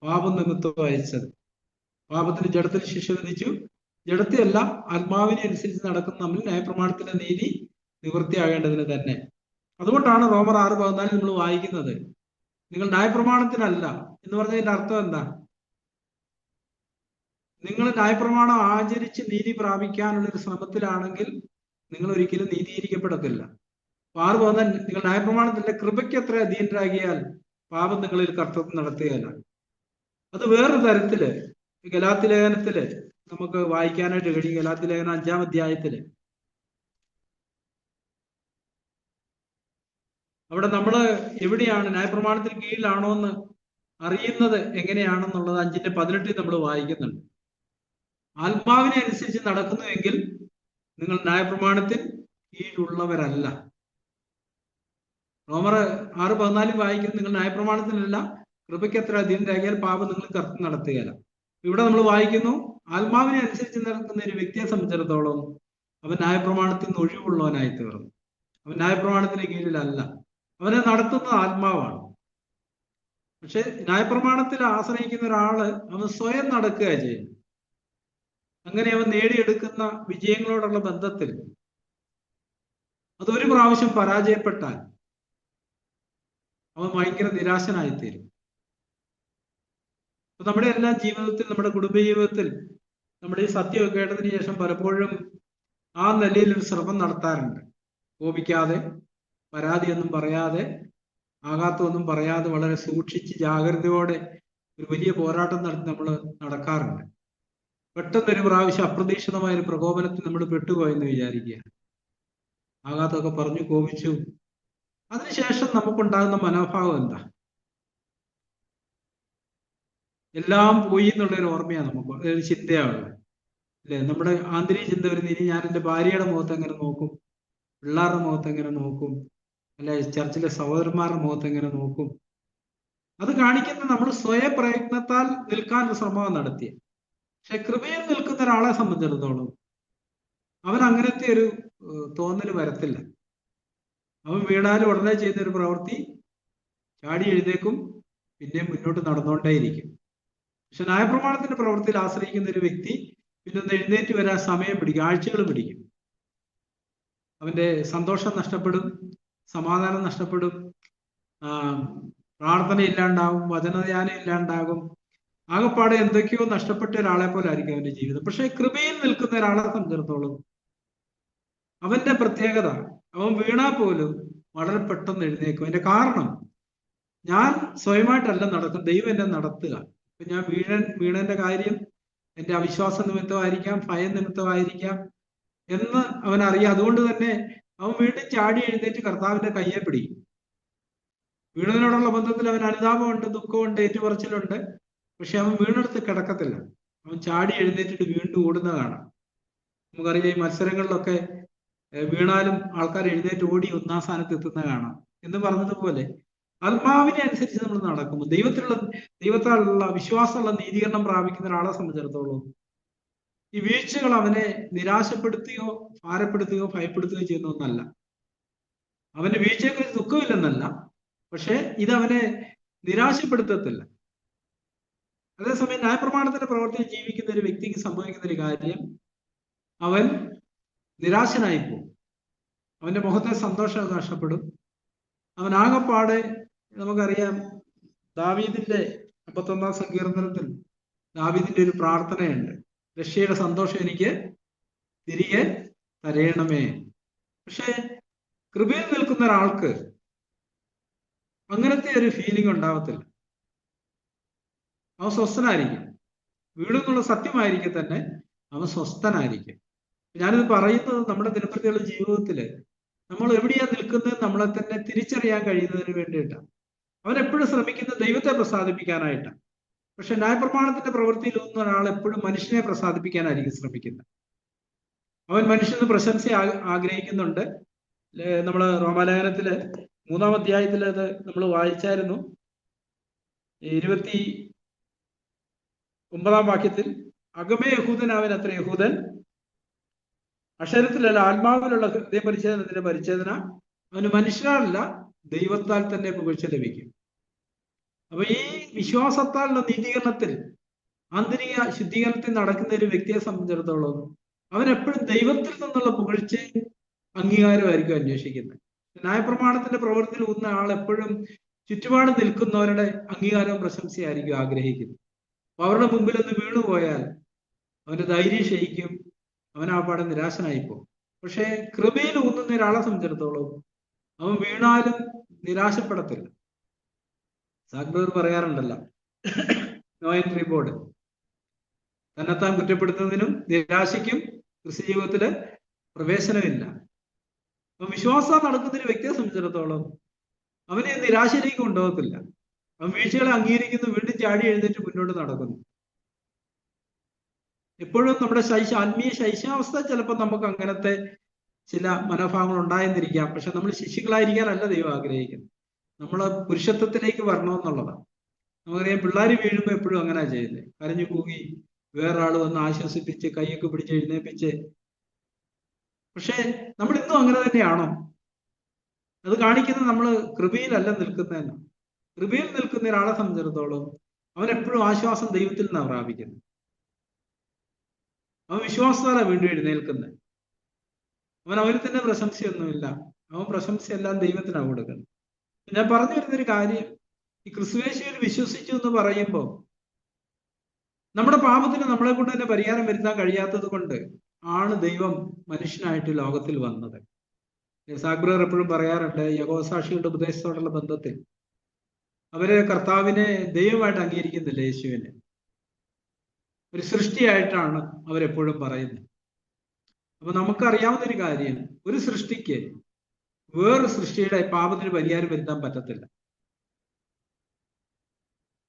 പാപം നിമിത്തവും അയച്ചത്. പാപത്തിന് ജഡത്തിന് ശിക്ഷ വിധിച്ചു, ജഡത്തെയല്ല ആത്മാവിനെ അനുസരിച്ച് നടക്കുന്ന നമ്മൾ ന്യായപ്രമാണത്തിന്റെ നീതി നിവൃത്തിയാകേണ്ടതിന് തന്നെ. അതുകൊണ്ടാണ് റോമർ 6:14 നമ്മൾ വായിക്കുന്നത്, നിങ്ങൾ ന്യായപ്രമാണത്തിനല്ല എന്ന് പറഞ്ഞതിന്റെ അർത്ഥം എന്താ? നിങ്ങൾ ന്യായപ്രമാണം ആചരിച്ച് നീതി പ്രാപിക്കാനുള്ള ഒരു ശ്രമത്തിലാണെങ്കിൽ നിങ്ങൾ ഒരിക്കലും നീതീകരിക്കപ്പെടത്തില്ല. 6:14 നിങ്ങൾ ന്യായപ്രമാണത്തിന്റെ കൃപയ്ക്ക് എത്ര അധീനരാകിയാൽ പാപം നിങ്ങളിൽ കർത്തൃത്വം നടത്തുകയല്ല. അത് വേറൊരു തരത്തില് ഗലാത്യ ലേഖനത്തില് നമുക്ക് വായിക്കാനായിട്ട് കഴിയും. ഗലാത്യ ലേഖനം 5-ാം അധ്യായത്തില് അവിടെ നമ്മള് എവിടെയാണ് ന്യായപ്രമാണത്തിന് കീഴിലാണോ എന്ന് അറിയുന്നത് എങ്ങനെയാണെന്നുള്ളത് 5:18 നമ്മൾ വായിക്കുന്നുണ്ട്. ആത്മാവിനെ അനുസരിച്ച് നടക്കുന്നുവെങ്കിൽ നിങ്ങൾ ന്യായപ്രമാണത്തിൽ കീഴിലുള്ളവരല്ല. റോമർ 6:14 വായിക്കുന്നത്, നിങ്ങൾ ന്യായപ്രമാണത്തിനല്ല കൃപയ്ക്ക് എത്ര അധീനരാകിയാൽ പാപം നിങ്ങൾ കർത്തൃത്വം നടത്തുകയല്ല. ഇവിടെ നമ്മൾ വായിക്കുന്നു, ആത്മാവിനെ അനുസരിച്ച് നടക്കുന്ന ഒരു വ്യക്തിയെ സംബന്ധിച്ചിടത്തോളം അവൻ ന്യായപ്രമാണത്തിൽ നിന്ന് ഒഴിവുള്ളവനായി തീർന്നു. അവൻ ന്യായപ്രമാണത്തിന് കീഴിലല്ല, അവനെ നടത്തുന്നത് ആത്മാവാണ്. പക്ഷെ ന്യായപ്രമാണത്തിൽ ആശ്രയിക്കുന്ന ഒരാള് അവൻ സ്വയം നടക്കുക ചെയ്യുന്നു. അങ്ങനെ അവൻ നേടിയെടുക്കുന്ന വിജയങ്ങളോടുള്ള ബന്ധത്തിൽ അതൊരു പ്രാവശ്യം പരാജയപ്പെട്ടാൽ അവൻ ഭയങ്കര നിരാശനായിത്തീരും. അപ്പൊ നമ്മുടെ എല്ലാ ജീവിതത്തിൽ, നമ്മുടെ കുടുംബജീവിതത്തിൽ നമ്മുടെ ഈ സത്യമൊക്കെ കേട്ടതിന് ശേഷം പലപ്പോഴും ആ നിലയിൽ ഒരു ശ്രമം നടത്താറുണ്ട്. കോപിക്കാതെ, പരാതിയൊന്നും പറയാതെ, ആഘാതമൊന്നും പറയാതെ വളരെ സൂക്ഷിച്ച് ജാഗ്രതയോടെ ഒരു വലിയ പോരാട്ടം നടത്തി നമ്മൾ നടക്കാറുണ്ട്. പെട്ടെന്നൊരു പ്രാവശ്യം അപ്രതീക്ഷിതമായ ഒരു പ്രകോപനത്തിൽ നമ്മൾ പെട്ടുപോയെന്ന് വിചാരിക്കുക. ആഘാതമൊക്കെ പറഞ്ഞു, കോപിച്ചു. അതിനുശേഷം നമുക്കുണ്ടാകുന്ന മനോഭാവം എന്താ? എല്ലാം പോയി എന്നുള്ളൊരു ഓർമ്മയാണ് നമുക്ക്, ഒരു ചിന്തയാണ് അല്ലെ? നമ്മുടെ ആന്തരിക ചിന്ത വരുന്ന, ഇനി ഞാൻ എൻ്റെ ഭാര്യയുടെ മുഖത്ത് എങ്ങനെ നോക്കും, പിള്ളേരുടെ മുഖത്ത് എങ്ങനെ നോക്കും, അല്ലെ ചർച്ചിലെ സഹോദരന്മാരുടെ മുഖത്ത് എങ്ങനെ നോക്കും? അത് കാണിക്കുന്ന നമ്മൾ സ്വയം പ്രയത്നത്താൽ നിൽക്കാൻ ശ്രമം നടത്തിയ. പക്ഷെ കൃപയിൽ നിൽക്കുന്ന ഒരാളെ സംബന്ധിച്ചിടത്തോളം അവൻ അങ്ങനത്തെ ഒരു തോന്നൽ വരത്തില്ല. അവൻ വീണാലും ഉടനെ ചെയ്യുന്ന ഒരു പ്രവൃത്തി ചാടി എഴുന്നേക്കും, പിന്നെ മുന്നോട്ട് നടന്നുകൊണ്ടേയിരിക്കും. പക്ഷെ ന്യായപ്രമാണത്തിന്റെ പ്രവൃത്തിയിൽ ആശ്രയിക്കുന്ന ഒരു വ്യക്തി പിന്നെ ഒന്ന് എഴുന്നേറ്റ് വരാൻ സമയം പിടിക്കും, ആഴ്ചകൾ പിടിക്കും. അവന്റെ സന്തോഷം നഷ്ടപ്പെടും, സമാധാനം നഷ്ടപ്പെടും, പ്രാർത്ഥന ഇല്ലാണ്ടാവും, വചനധ്യാനം ഇല്ലാണ്ടാകും. ആകെപ്പാടെ എന്തൊക്കെയോ നഷ്ടപ്പെട്ട ഒരാളെ പോലെ ആയിരിക്കും അവന്റെ ജീവിതം. പക്ഷെ കൃപയിൽ നിൽക്കുന്ന ഒരാളെ സംബന്ധിച്ചിടത്തോളം അവന്റെ പ്രത്യേകത, അവൻ വീണാൽ പോലും വളരെ പെട്ടെന്ന് എഴുന്നേക്കും. അതിന്റെ കാരണം, ഞാൻ സ്വയമായിട്ടല്ല നടക്കും, ദൈവം എന്നെ നടത്തുക. ഇപ്പൊ ഞാൻ വീണന്റെ കാര്യം എന്റെ അവിശ്വാസ നിമിത്തമായിരിക്കാം, ഭയം നിമിത്തമായിരിക്കാം എന്ന് അവൻ അറിയാം. അതുകൊണ്ട് തന്നെ അവൻ വീണ്ടും ചാടി എഴുന്നേറ്റ് കർത്താവിന്റെ കയ്യെ പിടിക്കും. വീണതിനോടുള്ള ബന്ധത്തിൽ അവൻ അനുതാപമുണ്ട്, ദുഃഖമുണ്ട്, ഏറ്റുപറച്ചിലുണ്ട്. പക്ഷെ അവൻ വീണെടുത്ത് കിടക്കത്തില്ല. അവൻ ചാടി എഴുന്നേറ്റിട്ട് വീണ്ടും ഓടുന്ന കാണാം. നമുക്കറിയാം, ഈ മത്സരങ്ങളിലൊക്കെ വീണാലും ആൾക്കാർ എഴുന്നേറ്റ് ഓടി ഒന്നാം സ്ഥാനത്ത് എത്തുന്ന കാണാം. എന്ന് പറഞ്ഞതുപോലെ ആത്മാവിനെ അനുസരിച്ച് നമ്മൾ നടക്കുമ്പോൾ ദൈവത്താലുള്ള വിശ്വാസമുള്ള നീതീകരണം പ്രാപിക്കുന്ന ഒരാളെ സംബന്ധിച്ചിടത്തോളം ഈ വീഴ്ചകൾ അവനെ നിരാശപ്പെടുത്തുകയോ ഭാരപ്പെടുത്തുകയോ ഭയപ്പെടുത്തുകയോ ചെയ്യുന്ന ഒന്നല്ല. അവന്റെ വീഴ്ചയെക്കുറിച്ച് ദുഃഖമില്ലെന്നല്ല, പക്ഷെ ഇതവനെ നിരാശപ്പെടുത്തത്തില്ല. അതേസമയം ന്യായപ്രമാണത്തിന്റെ പ്രവർത്തിയിൽ ജീവിക്കുന്ന ഒരു വ്യക്തിക്ക് സംഭവിക്കുന്ന ഒരു കാര്യം, അവൻ നിരാശനായി പോകും. അവന്റെ മുഖത്തെ സന്തോഷം നഷ്ടപ്പെടും. അവൻ ആകെപ്പാടെ, നമുക്കറിയാം, ദാവീദിന്റെ 51 സങ്കീർത്തനത്തിൽ ദാവീദിന്റെ ഒരു പ്രാർത്ഥനയുണ്ട്, രക്ഷയുടെ സന്തോഷം എനിക്ക് തിരികെ തരയണമേ. പക്ഷെ കൃപയിൽ നിൽക്കുന്ന ഒരാൾക്ക് അങ്ങനത്തെ ഒരു ഫീലിംഗ് ഉണ്ടാവത്തില്ല. അവൻ സ്വസ്ഥനായിരിക്കും. വീടെന്നുള്ള സത്യമായിരിക്കും തന്നെ അവൻ സ്വസ്ഥനായിരിക്കും. ഞാനിത് പറയുന്നത് നമ്മുടെ ദിനപ്രതിയുള്ള ജീവിതത്തില് നമ്മൾ എവിടെയാ നിൽക്കുന്നത് നമ്മളെ തന്നെ തിരിച്ചറിയാൻ കഴിയുന്നതിന് വേണ്ടിയിട്ടാണ്. അവൻ എപ്പോഴും ശ്രമിക്കുന്നത് ദൈവത്തെ പ്രസാദിപ്പിക്കാനായിട്ടാണ്. പക്ഷെ ന്യായപ്രമാണത്തിന്റെ പ്രവൃത്തിയിൽ ഒന്നും ഒരാൾ എപ്പോഴും മനുഷ്യനെ പ്രസാദിപ്പിക്കാനായിരിക്കും ശ്രമിക്കുന്നത്. അവൻ മനുഷ്യന് പ്രശംസ ആഗ്രഹിക്കുന്നുണ്ട്. നമ്മള് റോമാലേഖനത്തില് 3-ാം അധ്യായത്തിൽ അത് നമ്മൾ വായിച്ചായിരുന്നു. 29-ാം വാക്യത്തിൽ, അകമേ യഹൂദനാവൻ അത്ര യഹൂദൻ, അക്ഷരത്തിലല്ല ആത്മാവിലുള്ള ഹൃദയ പരിച്ഛേദനത്തിന്റെ പരിച്ഛേദന അവന് മനുഷ്യരാലല്ല ദൈവത്താൽ തന്നെ പുകഴ്ച ലഭിക്കും. അപ്പൊ ഈ വിശ്വാസത്താലുള്ള നീതീകരണത്തിൽ, ആന്തരിക ശുദ്ധീകരണത്തിൽ നടക്കുന്ന ഒരു വ്യക്തിയെ സംബന്ധിച്ചിടത്തോളം അവൻ എപ്പോഴും ദൈവത്തിൽ നിന്നുള്ള പുകഴ്ച അംഗീകാരമായിരിക്കും അന്വേഷിക്കുന്നത്. ന്യായപ്രമാണത്തിന്റെ പ്രവൃത്തിയിൽ ഊന്ന ആൾ എപ്പോഴും ചുറ്റുപാട് നിൽക്കുന്നവരുടെ അംഗീകാരവും പ്രശംസയായിരിക്കും ആഗ്രഹിക്കുന്നത്. അപ്പൊ അവരുടെ മുമ്പിൽ ഒന്ന് വീണുപോയാൽ അവന്റെ ധൈര്യം ക്ഷയിക്കും, അവൻ ആ പാടെ നിരാശനായി പോകും. പക്ഷെ കൃപയിൽ ഊന്നുന്ന ഒരാളെ സംബന്ധിച്ചിടത്തോളം അവൻ വീണാലും നിരാശപ്പെടത്തില്ല. സാഗ്ബർ പറയാറുണ്ടല്ലോ, നോ എൻട്രി ബോർഡ്, തന്നെത്താൻ കുറ്റപ്പെടുത്തുന്നതിനും നിരാശയ്ക്കും ക്രിസ്ത്യ ജീവിതത്തില് പ്രവേശനമില്ല. അപ്പൊ വിശ്വാസം നടക്കുന്ന ഒരു വ്യക്തിയെ സംബന്ധിച്ചിടത്തോളം അവനെ നിരാശയിലേക്ക് കൊണ്ടുപോകത്തില്ല. അവൻ വീഴ്ചകളെ അംഗീകരിക്കുന്നു, വീണ്ടും ചാടി എഴുന്നേറ്റ് മുന്നോട്ട് നടക്കുന്നു. എപ്പോഴും നമ്മുടെ ആത്മീയ ശൈശവാവസ്ഥ ചിലപ്പോൾ നമുക്ക് അങ്ങനത്തെ ചില മനോഭാവങ്ങൾ ഉണ്ടായെന്നിരിക്കാം. പക്ഷെ നമ്മൾ ശിശുക്കളായിരിക്കാനല്ല ദൈവം ആഗ്രഹിക്കുന്നത്. നമ്മൾ പുരുഷത്വത്തിലേക്ക് വരണമെന്നുള്ളതാണ്. നമുക്കറിയാം, പിള്ളേർ വീഴുമ്പോൾ എപ്പോഴും അങ്ങനെ ചെയ്യുന്നത്, കരഞ്ഞു കൂകി വേറൊരാൾ വന്ന് ആശ്വസിപ്പിച്ച് കൈയൊക്കെ പിടിച്ച് എഴുന്നേപ്പിച്ച്. പക്ഷെ നമ്മൾ ഇന്നും അങ്ങനെ തന്നെയാണോ? അത് കാണിക്കുന്നത് നമ്മൾ കൃപയിലല്ല നിൽക്കുന്നതെന്ന്. കൃപയിൽ നിൽക്കുന്ന ഒരാളെ സംബന്ധിച്ചിടത്തോളം അവൻ എപ്പോഴും ആശ്വാസം ദൈവത്തിൽ നിന്നാണ് പ്രാപിക്കുന്നത്. അവൻ വിശ്വാസത്താലാണ് വീണ്ടും എഴുന്നേൽക്കുന്നത്. അവന് തന്നെ പ്രശംസയൊന്നുമില്ല, അവൻ പ്രശംസയെല്ലാം ദൈവത്തിനാണ് കൊടുക്കുന്നത്. ഞാൻ പറഞ്ഞു വരുന്നൊരു കാര്യം, ഈ ക്രിസ്തുയേശുവിൽ വിശ്വസിച്ചു എന്ന് പറയുമ്പോൾ നമ്മുടെ പാപത്തിന് നമ്മളെ കൊണ്ട് തന്നെ പരിഹാരം വരുത്താൻ കഴിയാത്തത് കൊണ്ട് ആണ് ദൈവം മനുഷ്യനായിട്ട് ലോകത്തിൽ വന്നത്. സാഗ്ബ്രർ എപ്പോഴും പറയാറുണ്ട്, യഹോവസാക്ഷികളുടെ ഉപദേശത്തോടുള്ള ബന്ധത്തിൽ അവര് കർത്താവിനെ ദൈവമായിട്ട് അംഗീകരിക്കുന്നില്ല, യേശുവിനെ ഒരു സൃഷ്ടിയായിട്ടാണ് അവരെപ്പോഴും പറയുന്നത്. അപ്പൊ നമുക്കറിയാവുന്നൊരു കാര്യം, ഒരു സൃഷ്ടിക്ക് വേറൊരു സൃഷ്ടിയുടെ പാപത്തിന് പരിഹാരം വരുത്താൻ പറ്റത്തില്ല.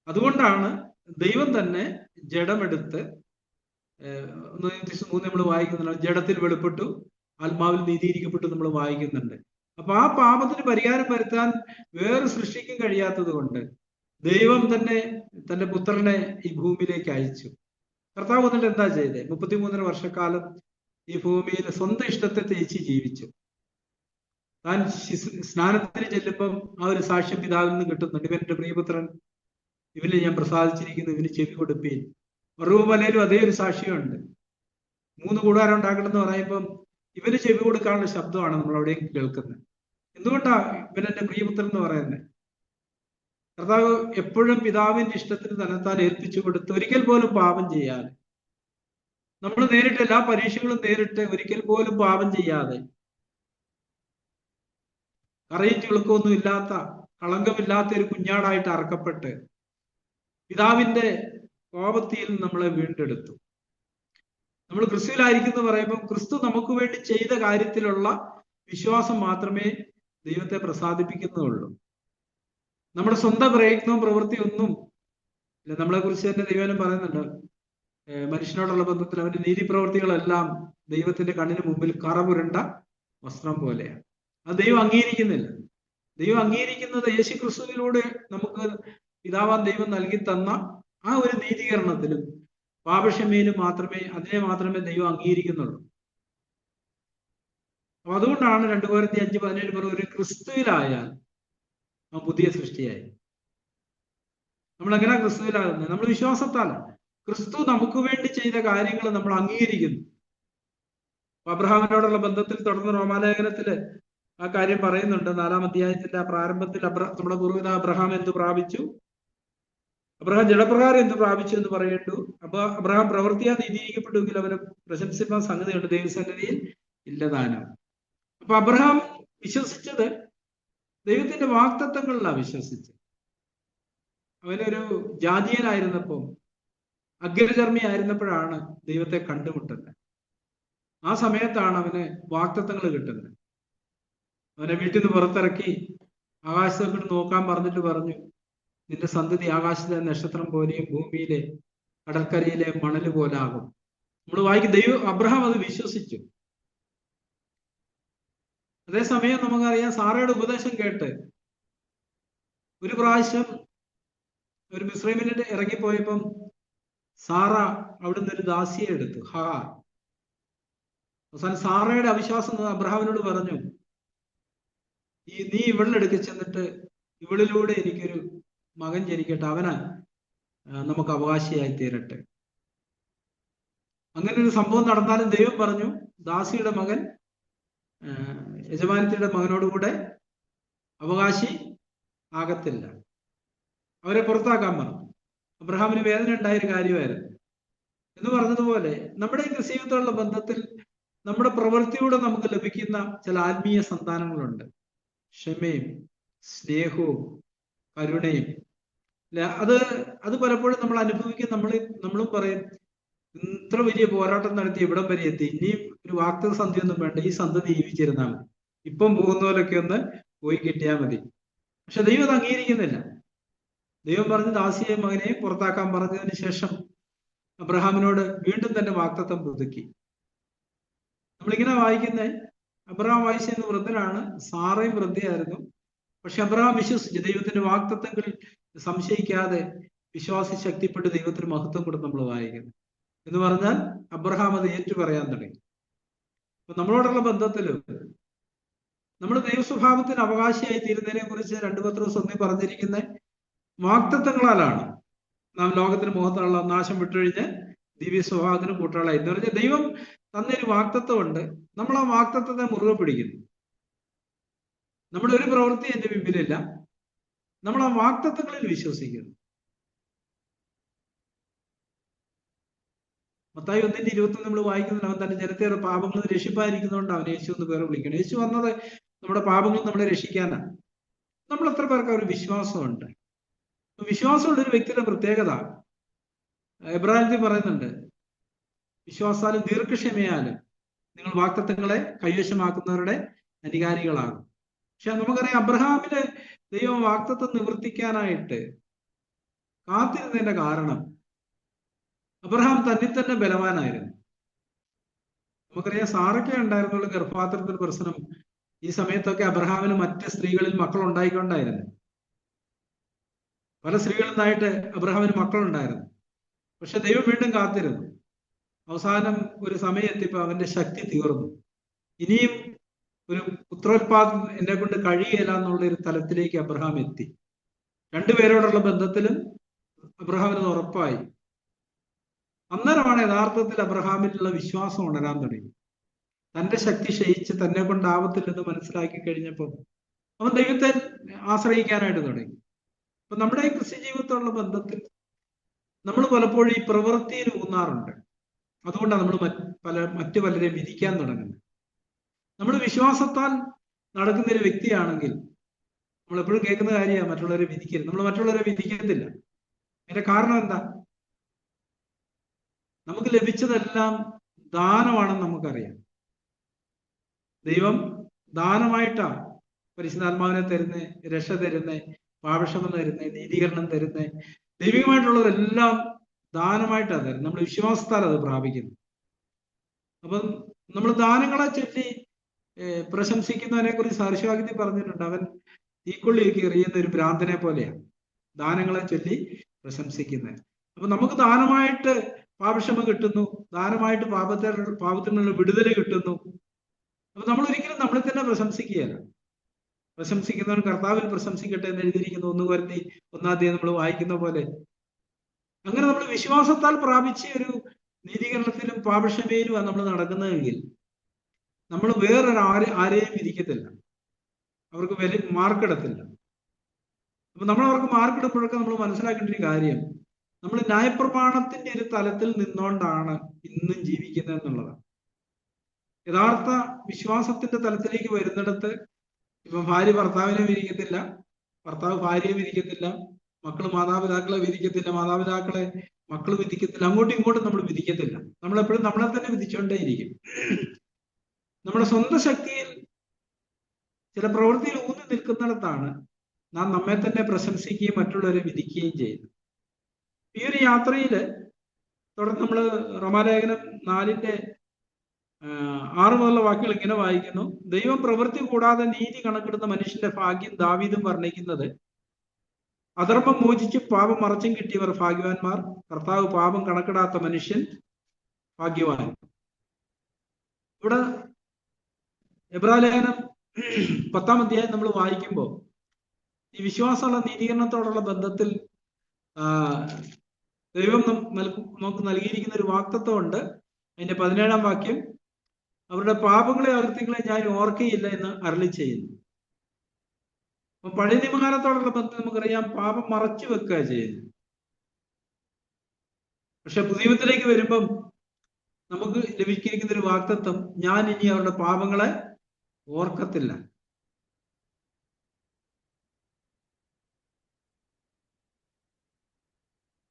അതുകൊണ്ടാണ് ദൈവം തന്നെ ജഡമെടുത്ത്, 3 നമ്മൾ വായിക്കുന്നുണ്ട്, ജഡത്തിൽ വെളിപ്പെട്ടു ആത്മാവിൽ നീതീകരിക്കപ്പെട്ടു നമ്മൾ വായിക്കുന്നുണ്ട്. അപ്പൊ ആ പാപത്തിന് പരിഹാരം വരുത്താൻ വേറെ സൃഷ്ടിക്കും കഴിയാത്തത് കൊണ്ട് ദൈവം തന്നെ തന്റെ പുത്രനെ ഈ ഭൂമിയിലേക്ക് അയച്ചു. കർത്താവ് വന്നിട്ട് എന്താ ചെയ്തത്? 33 വർഷക്കാലം ഈ ഭൂമിയിൽ സ്വന്തം ഇഷ്ടത്തെ തേച്ച് ജീവിച്ചു. താൻ സ്നാനത്തിന് ചെല്ലുമ്പം ആ ഒരു സാക്ഷ്യം പിതാവിൽ നിന്ന് കിട്ടുന്നുണ്ട്. ഇവൻ എൻ്റെ പ്രിയപുത്രൻ, ഇവന് ഞാൻ പ്രസാദിച്ചിരിക്കുന്നു, ഇവന് ചെവി കൊടുപ്പീൻ. മറുമലയിലും അതേ ഒരു സാക്ഷ്യമുണ്ട്. 3 കൂടാരം ഉണ്ടാക്കണം എന്ന് പറയുമ്പം ഇവന് ചെവി കൊടുക്കാനുള്ള ശബ്ദമാണ് നമ്മൾ അവിടെയും കേൾക്കുന്നത്. എന്തുകൊണ്ടാ ഇവൻ എൻ്റെ പ്രിയപുത്രൻ എന്ന് പറയുന്നത്? കർത്താവ് എപ്പോഴും പിതാവിന്റെ ഇഷ്ടത്തിന് തന്നെത്താൻ ഏൽപ്പിച്ചു കൊടുത്ത് ഒരിക്കൽ പോലും പാപം ചെയ്യാതെ, നമ്മൾ നേരിട്ട് എല്ലാ പരീക്ഷകളും നേരിട്ട് ഒരിക്കൽ പോലും പാപം ചെയ്യാതെ, കറയും ചുളുക്കമൊന്നും ഇല്ലാത്ത, കളങ്കമില്ലാത്ത ഒരു കുഞ്ഞാടായിട്ട് അറക്കപ്പെട്ട് പിതാവിന്റെ കോപത്തിൽ നമ്മളെ വീണ്ടെടുത്തു. നമ്മൾ ക്രിസ്തുവിലായിരിക്കുന്നു പറയുമ്പോൾ ക്രിസ്തു നമുക്ക് വേണ്ടി ചെയ്ത കാര്യത്തിലുള്ള വിശ്വാസം മാത്രമേ ദൈവത്തെ പ്രസാദിപ്പിക്കുന്നുള്ളൂ. നമ്മുടെ സ്വന്തം പ്രയത്നവും പ്രവൃത്തിയൊന്നും ഇല്ല. നമ്മളെ കുറിച്ച് തന്നെ ദൈവം പറയുന്നുണ്ട്, മനുഷ്യനോടുള്ള ബന്ധത്തിൽ അവന്റെ നീതി പ്രവൃത്തികളെല്ലാം ദൈവത്തിന്റെ കണ്ണിന് മുമ്പിൽ കറപുരണ്ട വസ്ത്രം പോലെയാണ്. അത് ദൈവം അംഗീകരിക്കുന്നില്ല. ദൈവം അംഗീകരിക്കുന്നത് യേശു ക്രിസ്തുവിലൂടെ നമുക്ക് പിതാവാൻ ദൈവം നൽകി തന്ന ആ ഒരു നീതീകരണത്തിലും പാപക്ഷമയിലും അതിനെ മാത്രമേ ദൈവം അംഗീകരിക്കുന്നുള്ളൂ. അപ്പൊ അതുകൊണ്ടാണ് 2 കൊരിന്ത്യർ 5:17 പറയുന്നത്, ഒരു ക്രിസ്തുവിലായാൽ ആ പുതിയ സൃഷ്ടിയായി. നമ്മൾ എങ്ങനെ ക്രിസ്തുവിലാകുന്നത്? നമ്മൾ വിശ്വാസത്താലാണ്. ക്രിസ്തു നമുക്ക് വേണ്ടി ചെയ്ത കാര്യങ്ങൾ നമ്മൾ അംഗീകരിക്കുന്നു. അബ്രഹാമിനോടുള്ള ബന്ധത്തിൽ തുടർന്ന് റോമാലേഖനത്തില് ആ കാര്യം പറയുന്നുണ്ട്. 4-ാം അധ്യായത്തിന്റെ പ്രാരംഭത്തിൽ നമ്മുടെ പൂർവ്വപിതാ അബ്രഹാം എന്ത് പ്രാപിച്ചു, അബ്രഹാം ജഡപ്രകാരം എന്ത് പ്രാപിച്ചു എന്ന് പറയേണ്ടു. അപ്പൊ അബ്രഹാം പ്രവൃത്തിയാ നീതീകരിക്കപ്പെട്ടുവെങ്കിൽ അവന് പ്രശംസിക്കാൻ സംഗതിയുണ്ട്, ദൈവസന്നിധിയിൽ ഇല്ലതാനും. അപ്പൊ അബ്രഹാം വിശ്വസിച്ചത് ദൈവത്തിന്റെ വാഗ്ദത്തങ്ങളിലാണ് വിശ്വസിച്ചത്. അവനൊരു ജാതീയനായിരുന്നപ്പോ, അഗ്രചർമ്മി ആയിരുന്നപ്പോഴാണ് ദൈവത്തെ കണ്ടുമുട്ടുന്നത്. ആ സമയത്താണ് അവന് വാഗ്ദത്തങ്ങൾ കിട്ടുന്നത്. അവനെ വീട്ടിൽ നിന്ന് പുറത്തിറക്കി ആകാശത്തോട്ട് നോക്കാൻ പറഞ്ഞിട്ട് പറഞ്ഞു, നിന്റെ സന്തതി ആകാശത്തിലെ നക്ഷത്രം പോലെയും ഭൂമിയിലെ കടൽക്കരയിലെ മണല് പോലെ ആകും. നമ്മൾ വായിക്കും, അബ്രഹാം അത് വിശ്വസിച്ചു. അതേസമയം നമുക്കറിയാം, സാറയുടെ ഉപദേശം കേട്ട് ഒരു പ്രാവശ്യം ഒരു മിസ്രൈമിൽ ഇറങ്ങിപ്പോയപ്പം സാറ അവിടുന്ന് ഒരു ദാസിയെ എടുത്തു, അവസാനം സാറയുടെ അവിശ്വാസം അബ്രഹാമിനോട് പറഞ്ഞു, നീ ഇവളിലെടുക്ക ചെന്നിട്ട് ഇവളിലൂടെ എനിക്കൊരു മകൻ ജനിക്കട്ടെ, അവന് നമുക്ക് അവകാശിയായി തീരട്ടെ. അങ്ങനെ ഒരു സംഭവം നടന്നാലും ദൈവം പറഞ്ഞു, ദാസിയുടെ മകൻ യജമാനത്തിയുടെ മകനോടുകൂടെ അവകാശി ആകത്തില്ല. അവരെ പുറത്താക്കാൻ പറഞ്ഞു. അബ്രഹാമിന് വേദന ഉണ്ടായൊരു കാര്യമായിരുന്നു. എന്ന് പറഞ്ഞതുപോലെ നമ്മുടെ ഈ ക്രിസ്തീയത്തോടുള്ള ബന്ധത്തിൽ നമ്മുടെ പ്രവൃത്തിയോടെ നമുക്ക് ലഭിക്കുന്ന ചില ആത്മീയ സന്താനങ്ങളുണ്ട്. ക്ഷമയും സ്നേഹവും കരുണയും. അത് പലപ്പോഴും നമ്മൾ അനുഭവിക്കും. നമ്മളും പറയും, ഇത്ര വലിയ പോരാട്ടം നടത്തി ഇവിടം വരെ എത്തി, ഇനിയും ഒരു വാക്തക സന്ധിയൊന്നും വേണ്ട, ഈ സന്തതി ജീവിച്ചിരുന്നാൽ മതി, ഇപ്പം പോകുന്ന പോലൊക്കെ ഒന്ന് പോയി കിട്ടിയാൽ മതി. പക്ഷെ ദൈവം അത് അംഗീകരിക്കുന്നില്ല. ദൈവം പറഞ്ഞ് ദാസിയെ മകനെയും പുറത്താക്കാൻ പറഞ്ഞതിന് ശേഷം അബ്രഹാമിനോട് വീണ്ടും തന്നെ വാക്തത്വം പുതുക്കി. നമ്മളിങ്ങനെ വായിക്കുന്നത്, അബ്രഹാം വായിച്ചെന്ന് വൃദ്ധനാണ്, സാറയും വൃദ്ധയായിരുന്നു. പക്ഷെ അബ്രഹാം വിശ്വസിച്ചു. ദൈവത്തിന്റെ വാക്തത്വങ്ങളിൽ സംശയിക്കാതെ വിശ്വാസി ശക്തിപ്പെട്ട് ദൈവത്തിന് മഹത്വം കൊടുത്ത് നമ്മൾ വായിക്കുന്നു. എന്ന് പറഞ്ഞാൽ അബ്രഹാം അത് ഏറ്റു പറയാൻ തുടങ്ങി. അപ്പൊ നമ്മളോടുള്ള ബന്ധത്തിലും നമ്മുടെ ദൈവസ്വഭാവത്തിന് അവകാശിയായി തീരുന്നതിനെ കുറിച്ച് 2 പത്രോസ് 1 പറഞ്ഞിരിക്കുന്ന വാക്തത്വങ്ങളാലാണ് നാം ലോകത്തിന് മുഖത്തുള്ള നാശം വിട്ടുകഴിഞ്ഞ് ദിവ്യ സ്വഭാവത്തിന് കൂട്ടാളായി. എന്ന് പറഞ്ഞാൽ ദൈവം തന്നൊരു വാക്തത്വമുണ്ട്, നമ്മൾ ആ വാക്തത്വത്തെ മുറുകെ പിടിക്കുന്നു. നമ്മുടെ ഒരു പ്രവൃത്തി എന്റെ മുമ്പിലില്ല, നമ്മൾ ആ വാക്തത്വങ്ങളിൽ വിശ്വസിക്കുന്നു. മത്തായി 1:21 നമ്മൾ വായിക്കുന്നുണ്ട്, അവൻ തന്റെ ജനത്തെ പാപങ്ങളിൽ രക്ഷിപ്പായിരിക്കുന്നതുകൊണ്ട് അവൻ യേശു എന്ന് പേരെ വിളിക്കണം. യേശു വന്നത് നമ്മുടെ പാപങ്ങൾ നമ്മളെ രക്ഷിക്കാനാണ്. നമ്മൾ എത്ര പേർക്ക് ഒരു വിശ്വാസമുണ്ട്? വിശ്വാസമുള്ള ഒരു വ്യക്തിയുടെ പ്രത്യേകത എബ്രാഹിം പറയുന്നുണ്ട്, വിശ്വാസാലും ദീർഘക്ഷമയാലും നിങ്ങൾ വാക്തത്വങ്ങളെ കൈവശമാക്കുന്നവരുടെ അധികാരികളാകും. പക്ഷെ നമുക്കറിയാം, അബ്രഹാമിന് ദൈവം വാക്തത്വം നിവർത്തിക്കാനായിട്ട് കാത്തിരുന്നതിന്റെ കാരണം അബ്രഹാം തന്നിൽ തന്നെ ബലവാനായിരുന്നു. നമുക്കറിയാം, സാറയ്ക്ക് ഉണ്ടായിരുന്നുള്ള ഗർഭപാത്രത്തിന് പ്രശ്നം. ഈ സമയത്തൊക്കെ അബ്രഹാമിന് മറ്റ് സ്ത്രീകളിൽ മക്കൾ ഉണ്ടായിക്കൊണ്ടായിരുന്നു. പല സ്ത്രീകളിൽ നിന്നായിട്ട് അബ്രഹാമിന് മക്കളുണ്ടായിരുന്നു. പക്ഷെ ദൈവം വീണ്ടും കാത്തിരുന്നു. അവസാനം ഒരു സമയം എത്തിയപ്പോൾ അവന്റെ ശക്തി തീർന്നു. ഇനിയും ഒരു പുത്രോത്പാദനം എന്നെ കൊണ്ട് കഴിയില്ല എന്നുള്ള ഒരു തലത്തിലേക്ക് അബ്രഹാം എത്തി. രണ്ടുപേരോടുള്ള ബന്ധത്തിലും അബ്രഹാമിന് ഉറപ്പായി. അന്നേരമാണ് യഥാർത്ഥത്തിൽ അബ്രഹാമിലുള്ള വിശ്വാസം ഉണരാൻ തുടങ്ങി. തന്റെ ശക്തി ക്ഷയിച്ച് തന്നെ കൊണ്ടാവത്തില്ലെന്ന് മനസ്സിലാക്കി കഴിഞ്ഞപ്പോൾ അവൻ ദൈവത്തെ ആശ്രയിക്കാനായിട്ട് തുടങ്ങി. അപ്പൊ നമ്മുടെ ഈ ക്രിസ്ത്യ ജീവിതത്തിലുള്ള ബന്ധത്തിൽ നമ്മൾ പലപ്പോഴും ഈ പ്രവൃത്തിയിൽ ഊന്നാറുണ്ട്. അതുകൊണ്ടാണ് നമ്മൾ മറ്റു പലരെയും വിധിക്കാൻ തുടങ്ങുന്നത്. നമ്മൾ വിശ്വാസത്താൽ നടക്കുന്ന ഒരു വ്യക്തിയാണെങ്കിൽ നമ്മൾ എപ്പോഴും കേൾക്കുന്ന കാര്യമാണ് മറ്റുള്ളവരെ വിധിക്കരുത്. നമ്മൾ മറ്റുള്ളവരെ വിധിക്കത്തില്ല. അതിന്റെ കാരണം എന്താ? നമുക്ക് ലഭിച്ചതെല്ലാം ദാനമാണെന്ന് നമുക്കറിയാം. ദൈവം ദാനമായിട്ടാണ് പരിശുദ്ധാത്മാവിനെ തരുന്നേ, രക്ഷ തരുന്നേ, പാപക്ഷമം തരുന്നേ, നീതീകരണം തരുന്നേ. ദൈവികമായിട്ടുള്ളതെല്ലാം ദാനമായിട്ടാണ് തരുന്നത്. നമ്മൾ വിശ്വാസത്താൽ അത് പ്രാപിക്കുന്നു. അപ്പം നമ്മൾ ദാനങ്ങളെ ചൊല്ലി പ്രശംസിക്കുന്നവനെ കുറിച്ച് സാർശ്വാഗ്യത്തിൽ പറഞ്ഞിട്ടുണ്ട്. അവൻ തീക്കൊള്ളിയൊക്കെ എറിയുന്ന ഒരു ഭ്രാന്തനെ പോലെയാണ് ദാനങ്ങളെ ചൊല്ലി പ്രശംസിക്കുന്നത്. അപ്പൊ നമുക്ക് ദാനമായിട്ട് പാപക്ഷമ കിട്ടുന്നു, ദാനമായിട്ട് പാപത്തിൽ നിന്നുള്ള വിടുതൽ കിട്ടുന്നു. അപ്പൊ നമ്മൾ ഒരിക്കലും നമ്മളെ തന്നെ പ്രശംസിക്കുകയല്ല. പ്രശംസിക്കുന്നവൻ കർത്താവിൽ പ്രശംസിക്കട്ടെ എന്ന് എഴുതിയിരിക്കുന്ന 1 കൊരിന്ത്യർ 1-ാം അധ്യായം നമ്മൾ വായിക്കുന്ന പോലെ അങ്ങനെ നമ്മൾ വിശ്വാസത്താൽ പ്രാപിച്ച ഒരു നീതീകരണത്തിലും പാപക്ഷമയിലുമാണ് നമ്മൾ നടക്കുന്നതെങ്കിൽ നമ്മൾ ആരെയും വിധിക്കത്തില്ല, അവർക്ക് മാർക്കിടത്തില്ല. അപ്പൊ നമ്മൾ അവർക്ക് മാർക്കിടുമ്പോഴൊക്കെ നമ്മൾ മനസ്സിലാക്കേണ്ട ഒരു കാര്യം, നമ്മൾ ന്യായപ്രമാണത്തിന്റെ ഒരു തലത്തിൽ നിന്നുകൊണ്ടാണ് ഇന്നും ജീവിക്കുന്നത് എന്നുള്ളതാണ്. യഥാർത്ഥ വിശ്വാസത്തിന്റെ തലത്തിലേക്ക് വരുന്നിടത്ത് ഇപ്പൊ ഭാര്യ ഭർത്താവിനെ വിധിക്കത്തില്ല, ഭർത്താവ് ഭാര്യയെ വിധിക്കത്തില്ല, മക്കള് മാതാപിതാക്കളെ വിധിക്കത്തില്ല, മാതാപിതാക്കളെ മക്കള് വിധിക്കത്തില്ല, അങ്ങോട്ടും ഇങ്ങോട്ടും നമ്മൾ വിധിക്കത്തില്ല. നമ്മളെപ്പോഴും നമ്മളെ തന്നെ വിധിച്ചുകൊണ്ടേയിരിക്കും. നമ്മുടെ സ്വന്തം ശക്തിയിൽ ചില പ്രവൃത്തിയിൽ ഊന്നി നിൽക്കുന്നിടത്താണ് നാം നമ്മെ തന്നെ പ്രശംസിക്കുകയും മറ്റുള്ളവരെ വിധിക്കുകയും ചെയ്യുന്നത്. ഈ ഒരു യാത്രയില് തുടർന്ന് നമ്മൾ റോമാലേഖനം 4:6 മുതലുള്ള വാക്കുകൾ ഇങ്ങനെ വായിക്കുന്നു. ദൈവം പ്രവൃത്തി കൂടാതെ നീതി കണക്കിടുന്ന മനുഷ്യന്റെ ഭാഗ്യം ദാവീദും വർണ്ണിക്കുന്നത്, അധർമ്മം മോചിച്ചും പാപം മറച്ചും കിട്ടിയവർ ഭാഗ്യവാന്മാർ, കർത്താവ് പാപം കണക്കിടാത്ത മനുഷ്യൻ ഭാഗ്യവാൻ. ഇവിടെ എബ്രായലേഖനം 10-ാം അധ്യായം നമ്മൾ വായിക്കുമ്പോൾ ഈ വിശ്വാസമുള്ള നീതീകരണത്തോടുള്ള ബന്ധത്തിൽ ദൈവം നമുക്ക് നൽകിയിരിക്കുന്ന ഒരു വാഗ്ദത്തം ഉണ്ട്. അതിന്റെ 17-ാം വാക്യം, അവരുടെ പാപങ്ങളെ അകൃത്യങ്ങളെ ഞാൻ ഓർക്കയില്ല എന്ന് അരുളി ചെയ്യുന്നു. അപ്പൊ പഴയ നിയമകാലത്തോടുള്ള ബന്ധം നമുക്കറിയാം, പാപം മറച്ചു വെക്കുക ചെയ്യുന്നു. പക്ഷെ പുതിയ നിയമത്തിലേക്ക് വരുമ്പം നമുക്ക് ലഭിച്ചിരിക്കുന്ന ഒരു വാഗ്ദത്തം, ഞാൻ ഇനി അവരുടെ പാപങ്ങളെ ഓർക്കത്തില്ല.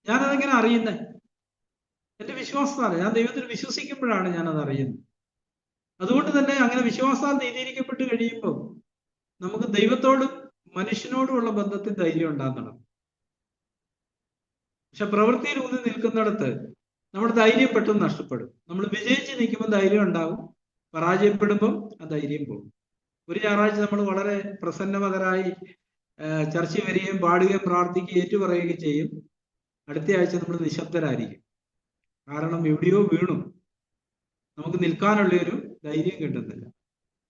ഞാനതെങ്ങനെ അറിയുന്നത്? എന്റെ വിശ്വാസത്താൽ, ഞാൻ ദൈവത്തിൽ വിശ്വസിക്കുമ്പോഴാണ് ഞാനത് അറിയുന്നത്. അതുകൊണ്ട് തന്നെ അങ്ങനെ വിശ്വാസത്താൽ നീതീകരിക്കപ്പെട്ട് കഴിയുമ്പോൾ നമുക്ക് ദൈവത്തോടും മനുഷ്യനോടുമുള്ള ബന്ധത്തിൽ ധൈര്യം ഉണ്ടാകണം. പക്ഷെ പ്രവൃത്തിയിൽ ഊന്നി നിൽക്കുന്നിടത്ത് നമ്മുടെ ധൈര്യം പെട്ടെന്ന് നഷ്ടപ്പെടും. നമ്മൾ വിജയിച്ച് നിൽക്കുമ്പോൾ ധൈര്യം ഉണ്ടാവും, പരാജയപ്പെടുമ്പം ആ ധൈര്യം പോകും. ഒരു ഞായറാഴ്ച നമ്മൾ വളരെ പ്രസന്നമതരായി ചർച്ച വരികയും പാടുകയും പ്രാർത്ഥിക്കുകയും ഏറ്റുപറയുകയും ചെയ്യും. അടുത്ത ആഴ്ച നമ്മൾ നിശബ്ദരായിരിക്കും. കാരണം എവിടെയോ വീണു, നമുക്ക് നിൽക്കാനുള്ള ഒരു ധൈര്യം കിട്ടുന്നില്ല.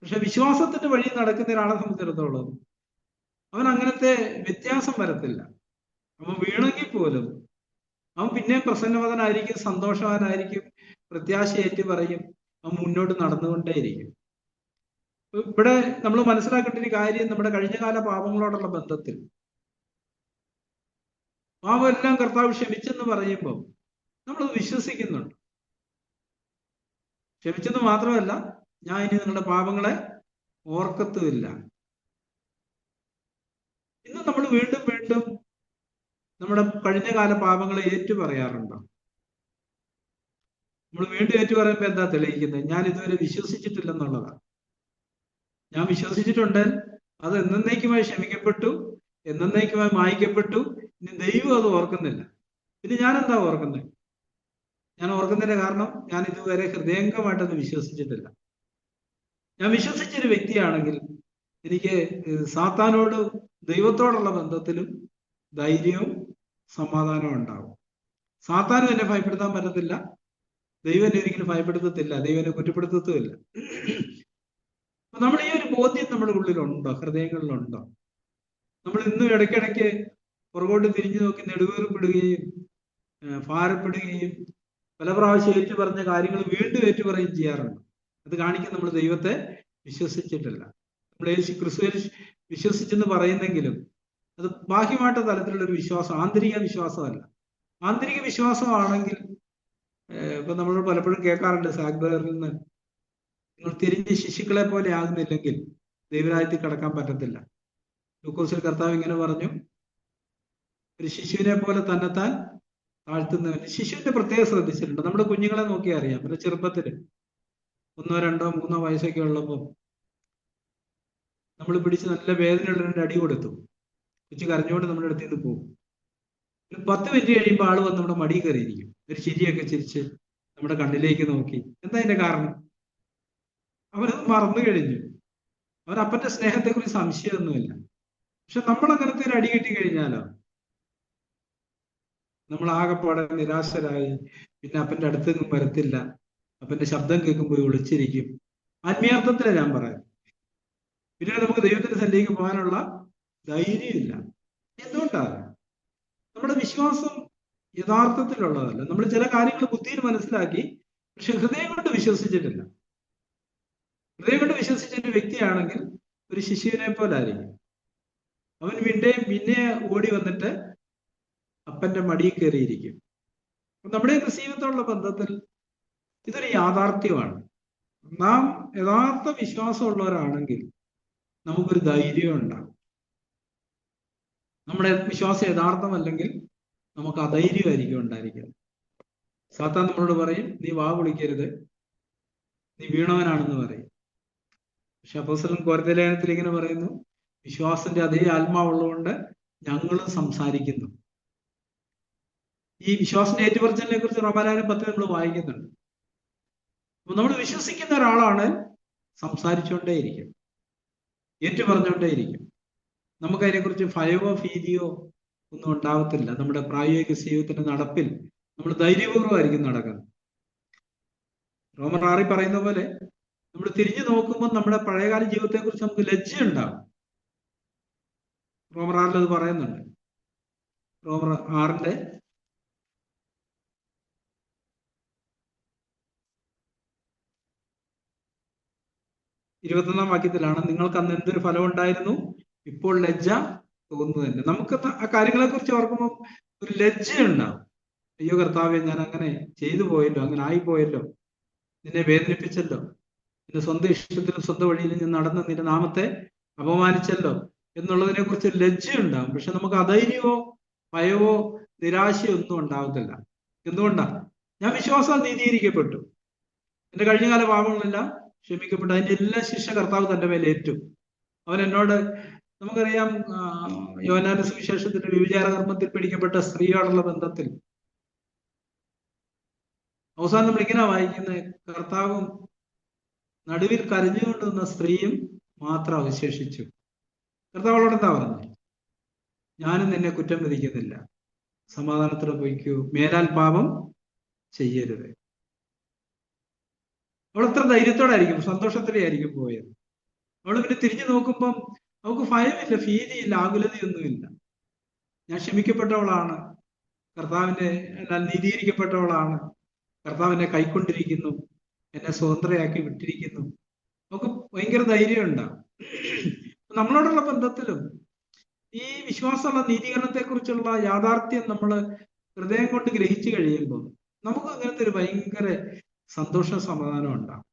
പക്ഷെ വിശ്വാസത്തിന്റെ വഴി നടക്കുന്ന ഒരാളെ സംബന്ധിച്ചിടത്തോളം അവൻ അങ്ങനത്തെ വ്യത്യാസം വരത്തില്ല. അവൻ വീണെങ്കിൽ പോലും അവൻ പിന്നെ പ്രസന്നവതനായിരിക്കും, സന്തോഷവാനായിരിക്കും, പ്രത്യാശയേറ്റ് പറയും, അവൻ മുന്നോട്ട് നടന്നുകൊണ്ടേയിരിക്കും. ഇവിടെ നമ്മൾ മനസ്സിലാക്കേണ്ട ഒരു കാര്യം, നമ്മുടെ കഴിഞ്ഞകാല പാപങ്ങളോടുള്ള ബന്ധത്തിൽ പാപമെല്ലാം കർത്താവ് ക്ഷമിച്ചെന്ന് പറയുമ്പോൾ നമ്മൾ വിശ്വസിക്കുന്നുണ്ട്. ക്ഷമിച്ചെന്ന് മാത്രമല്ല, ഞാൻ ഇനി നിങ്ങളുടെ പാപങ്ങളെ ഓർക്കത്തുമില്ല. ഇന്ന് നമ്മൾ വീണ്ടും വീണ്ടും നമ്മുടെ കഴിഞ്ഞകാല പാപങ്ങളെ ഏറ്റുപറയാറുണ്ടോ? നമ്മൾ വീണ്ടും ഏറ്റുപറയുമ്പോൾ എന്താ തെളിയിക്കുന്നത്? ഞാൻ ഇതുവരെ വിശ്വസിച്ചിട്ടില്ലെന്നുള്ളതാണ്. ഞാൻ വിശ്വസിച്ചിട്ടുണ്ട്, അത് എന്നേക്കുമായി ക്ഷമിക്കപ്പെട്ടു, എന്നേക്കുമായി മായ്ക്കപ്പെട്ടു. ഇനി ദൈവം അത് ഓർക്കുന്നില്ല. പിന്നെ ഞാൻ എന്താ ഓർക്കുന്നത്? ഞാൻ ഓർക്കുന്നതിന്റെ കാരണം ഞാൻ ഇതുവരെ ഹൃദയംഗമായിട്ടൊന്ന് വിശ്വസിച്ചിട്ടില്ല. ഞാൻ വിശ്വസിച്ചൊരു വ്യക്തിയാണെങ്കിൽ എനിക്ക് സാത്താനോട് ദൈവത്തോടുള്ള ബന്ധത്തിലും ധൈര്യവും സമാധാനവും ഉണ്ടാവും. സാത്താനും എന്നെ ഭയപ്പെടുത്താൻ പറ്റത്തില്ല, ദൈവം എന്നെ ഒരിക്കലും ഭയപ്പെടുത്തത്തില്ല, ദൈവം എന്നെ കുറ്റപ്പെടുത്തത്തുമില്ല. നമ്മൾ ഈ ഒരു ബോധ്യം നമ്മുടെ ഉള്ളിലുണ്ടോ, ഹൃദയങ്ങളിലുണ്ടോ? നമ്മൾ ഇന്നും ഇടയ്ക്കിടയ്ക്ക് പുറകോട്ട് തിരിഞ്ഞു നോക്കി നെടുവേർപ്പെടുകയും ഭാരപ്പെടുകയും പല പ്രാവശ്യം ഏറ്റു പറഞ്ഞ കാര്യങ്ങൾ വീണ്ടും ഏറ്റു പറയുകയും ചെയ്യാറുണ്ട്. അത് കാണിക്കും നമ്മൾ ദൈവത്തെ വിശ്വസിച്ചിട്ടില്ല. നമ്മൾ യേശു ക്രിസ്തുവിൽ വിശ്വസിച്ചെന്ന് പറയുന്നെങ്കിലും അത് ബാഹ്യമായിട്ട് തലത്തിലുള്ള ഒരു വിശ്വാസം, ആന്തരിക വിശ്വാസമല്ല. ആന്തരിക വിശ്വാസമാണെങ്കിൽ ഇപ്പൊ നമ്മൾ പലപ്പോഴും കേൾക്കാറുണ്ട് സാഗ്ബറിൽ നിന്ന്, നിങ്ങൾ തിരിഞ്ഞ് ശിശുക്കളെ പോലെ ആകുന്നില്ലെങ്കിൽ ദൈവരാജ്യത്തിൽ കടക്കാൻ പറ്റത്തില്ല. ലൂക്കോസിൽ കർത്താവ് ഇങ്ങനെ പറഞ്ഞു, ഒരു ശിശുവിനെ പോലെ തന്നെത്താൻ താഴ്ത്തുന്നവൻ. ശിശുവിന്റെ പ്രത്യേകം ശ്രദ്ധിച്ചിട്ടുണ്ട്. നമ്മുടെ കുഞ്ഞുങ്ങളെ നോക്കി അറിയാം. പിന്നെ ചെറുപ്പത്തില് 1, 2, 3 വയസ്സൊക്കെ ഉള്ളപ്പോൾ നമ്മൾ പിടിച്ച് നല്ല വേദനയുള്ള 2 അടി കൊടുത്തു. കൊച്ചു കരഞ്ഞുകൊണ്ട് നമ്മുടെ അടുത്ത് നിന്ന് പോകും. ഒരു 10 മിനിറ്റ് കഴിയുമ്പോൾ ആള് വന്ന് നമ്മുടെ മടി കയറിയിരിക്കും. ഒരു ചിരിയൊക്കെ ചിരിച്ച് നമ്മുടെ കണ്ണിലേക്ക് നോക്കി. എന്താ അതിന്റെ കാരണം? അവരത് മറന്നു കഴിഞ്ഞു. അവരപ്പന്റെ സ്നേഹത്തെക്കുറിച്ച് സംശയമൊന്നുമില്ല. പക്ഷെ നമ്മൾ അങ്ങനത്തെ ഒരു അടി കിട്ടി കഴിഞ്ഞാലോ നമ്മൾ ആകെപ്പാടെ നിരാശരായി, പിന്നെ അപ്പന്റെ അടുത്തൊന്നും വരത്തില്ല, അപ്പന്റെ ശബ്ദം കേൾക്കുമ്പോൾ ഒളിച്ചിരിക്കും. ആത്മീയാർത്ഥത്തിലാണ് ഞാൻ പറയാം. പിന്നെ നമുക്ക് ദൈവത്തിന്റെ സന്നിധിക്ക് പോകാനുള്ള ധൈര്യമില്ല. എന്തുകൊണ്ടാണ്? നമ്മുടെ വിശ്വാസം യഥാർത്ഥത്തിലുള്ളതല്ല. നമ്മൾ ചില കാര്യങ്ങൾ ബുദ്ധിയിൽ മനസ്സിലാക്കി, പക്ഷെ ഹൃദയം കൊണ്ട് വിശ്വസിച്ചിട്ടില്ല. ഹൃദയം കൊണ്ട് വിശ്വസിച്ചൊരു വ്യക്തിയാണെങ്കിൽ ഒരു ശിശുവിനെ പോലെ ആയിരിക്കും. അവൻ പിന്നെ ഓടി വന്നിട്ട് അപ്പന്റെ മടിയിൽ കയറിയിരിക്കും. നമ്മുടെ ക്രിസ്തീയത്തോടുള്ള ബന്ധത്തിൽ ഇതൊരു യാഥാർത്ഥ്യമാണ്. നാം യഥാർത്ഥ വിശ്വാസമുള്ളവരാണെങ്കിൽ നമുക്കൊരു ധൈര്യം ഉണ്ടാകും. നമ്മുടെ വിശ്വാസം യഥാർത്ഥമല്ലെങ്കിൽ നമുക്ക് അധൈര്യമായിരിക്കും ഉണ്ടായിരിക്കുന്നത്. സാത്താൻ നമ്മളോട് പറയും, നീ വാ വിളിക്കരുത്, നീ വീണവനാണെന്ന് പറയും. പക്ഷെ അപ്പോസ്തലൻ കൊരിന്ത്യർ ലേഖനത്തിൽ ഇങ്ങനെ പറയുന്നു, വിശ്വാസത്തിന്റെ അതേ ആത്മാവുള്ളതുകൊണ്ട് ഞങ്ങളും സംസാരിക്കുന്നു. ഈ വിശ്വാസത്തിന്റെ ഏറ്റുപറച്ചിലിനെ കുറിച്ച് റോമാലേഖനം 10 നമ്മൾ വായിക്കുന്നുണ്ട്. അപ്പൊ നമ്മൾ വിശ്വസിക്കുന്ന ഒരാളാണ് സംസാരിച്ചുകൊണ്ടേയിരിക്കും, ഏറ്റുപറഞ്ഞുകൊണ്ടേയിരിക്കും. നമുക്കതിനെക്കുറിച്ച് ഭയമോ ഭീതിയോ ഒന്നും ഉണ്ടാവത്തില്ല. നമ്മുടെ പ്രായോഗിക ജീവിതത്തിന്റെ നടപ്പിൽ നമ്മൾ ധൈര്യപൂർവ്വമായിരിക്കും നടക്കുന്നത്. റോമർ 6 പറയുന്ന പോലെ നമ്മൾ തിരിഞ്ഞു നോക്കുമ്പോൾ നമ്മുടെ പഴയകാല ജീവിതത്തെ കുറിച്ച് നമുക്ക് ലജ്ജ ഉണ്ടാകും. റോമർ 6 അത് പറയുന്നുണ്ട്. റോമർ 6 21 വാക്യത്തിലാണ്, നിങ്ങൾക്ക് അന്ന് എന്തൊരു ഫലം ഉണ്ടായിരുന്നു, ഇപ്പോൾ ലജ്ജ തോന്നുന്നു തന്നെ. നമുക്ക് ആ കാര്യങ്ങളെ കുറിച്ച് ഓർക്കുമ്പോൾ ഒരു ലജ്ജ ഉണ്ടാവും. അയ്യോ കർത്താവേ, ഞാൻ അങ്ങനെ ചെയ്തു പോയല്ലോ, അങ്ങനെ ആയിപ്പോയല്ലോ, നിന്നെ വേദനിപ്പിച്ചല്ലോ, നിന്റെ സ്വന്തം ഇഷ്ടത്തിലും സ്വന്തം വഴിയിലും ഞാൻ നടന്ന് നിന്റെ നാമത്തെ അപമാനിച്ചല്ലോ എന്നുള്ളതിനെ കുറിച്ച് ലജ്ജ ഉണ്ടാവും. പക്ഷെ നമുക്ക് അധൈര്യമോ ഭയമോ നിരാശയോ ഒന്നും ഉണ്ടാവത്തില്ല. എന്തുകൊണ്ടാ? ഞാൻ വിശ്വാസം നീതീകരിക്കപ്പെട്ടു, എന്റെ കഴിഞ്ഞകാല പാപങ്ങളെല്ലാം ക്ഷമിക്കപ്പെട്ടു, അതിന്റെ എല്ലാ ശിക്ഷ കർത്താവ് തന്റെ മേലെ ഏറ്റു. അവൻ എന്നോട്, നമുക്കറിയാം യോഹന്നാന്റെ സുവിശേഷത്തിന്റെ വ്യഭിചാര കർമ്മത്തിൽ പിടിക്കപ്പെട്ട സ്ത്രീയോടുള്ള ബന്ധത്തിൽ അവസാനം നമ്മൾ ഇങ്ങനെ വായിക്കുന്നത്, കർത്താവും നടുവിൽ കരഞ്ഞുകൊണ്ട് നിന്ന സ്ത്രീയും മാത്രം അവശേഷിച്ചു. കർത്താവ് അവളോട് എന്താ പറഞ്ഞത്? ഞാനും നിന്നെ കുറ്റം വിധിക്കുന്നില്ല, സമാധാനത്തോടെ പോയിക്കൂ, മേലാൽ പാപം ചെയ്യരുത്. അവൾ എത്ര ധൈര്യത്തോടായിരിക്കും, സന്തോഷത്തോടെ ആയിരിക്കും പോയത്. അവള് പിന്നെ തിരിഞ്ഞു നോക്കുമ്പം അവൾക്ക് ഭയമില്ല, ഭീതിയില്ല, ആകുലതയൊന്നുമില്ല. ഞാൻ ക്ഷമിക്കപ്പെട്ടവളാണ്, കർത്താവിന്റെ എന്നാൽ നീതീകരിക്കപ്പെട്ടവളാണ്, കർത്താവിനെ കൈക്കൊണ്ടിരിക്കുന്നു, എന്നെ സ്വതന്ത്രയാക്കി വിട്ടിരിക്കുന്നു. നമുക്ക് ഭയങ്കര ധൈര്യം ഉണ്ടാവും. നമ്മളോടുള്ള ബന്ധത്തിലും ഈ വിശ്വാസമുള്ള നീതീകരണത്തെ കുറിച്ചുള്ള യാഥാർത്ഥ്യം നമ്മൾ ഹൃദയം കൊണ്ട് ഗ്രഹിച്ചു കഴിയുമ്പോൾ നമുക്ക് അങ്ങനത്തെ ഒരു ഭയങ്കര സന്തോഷ സമാധാനം ഉണ്ടാകും.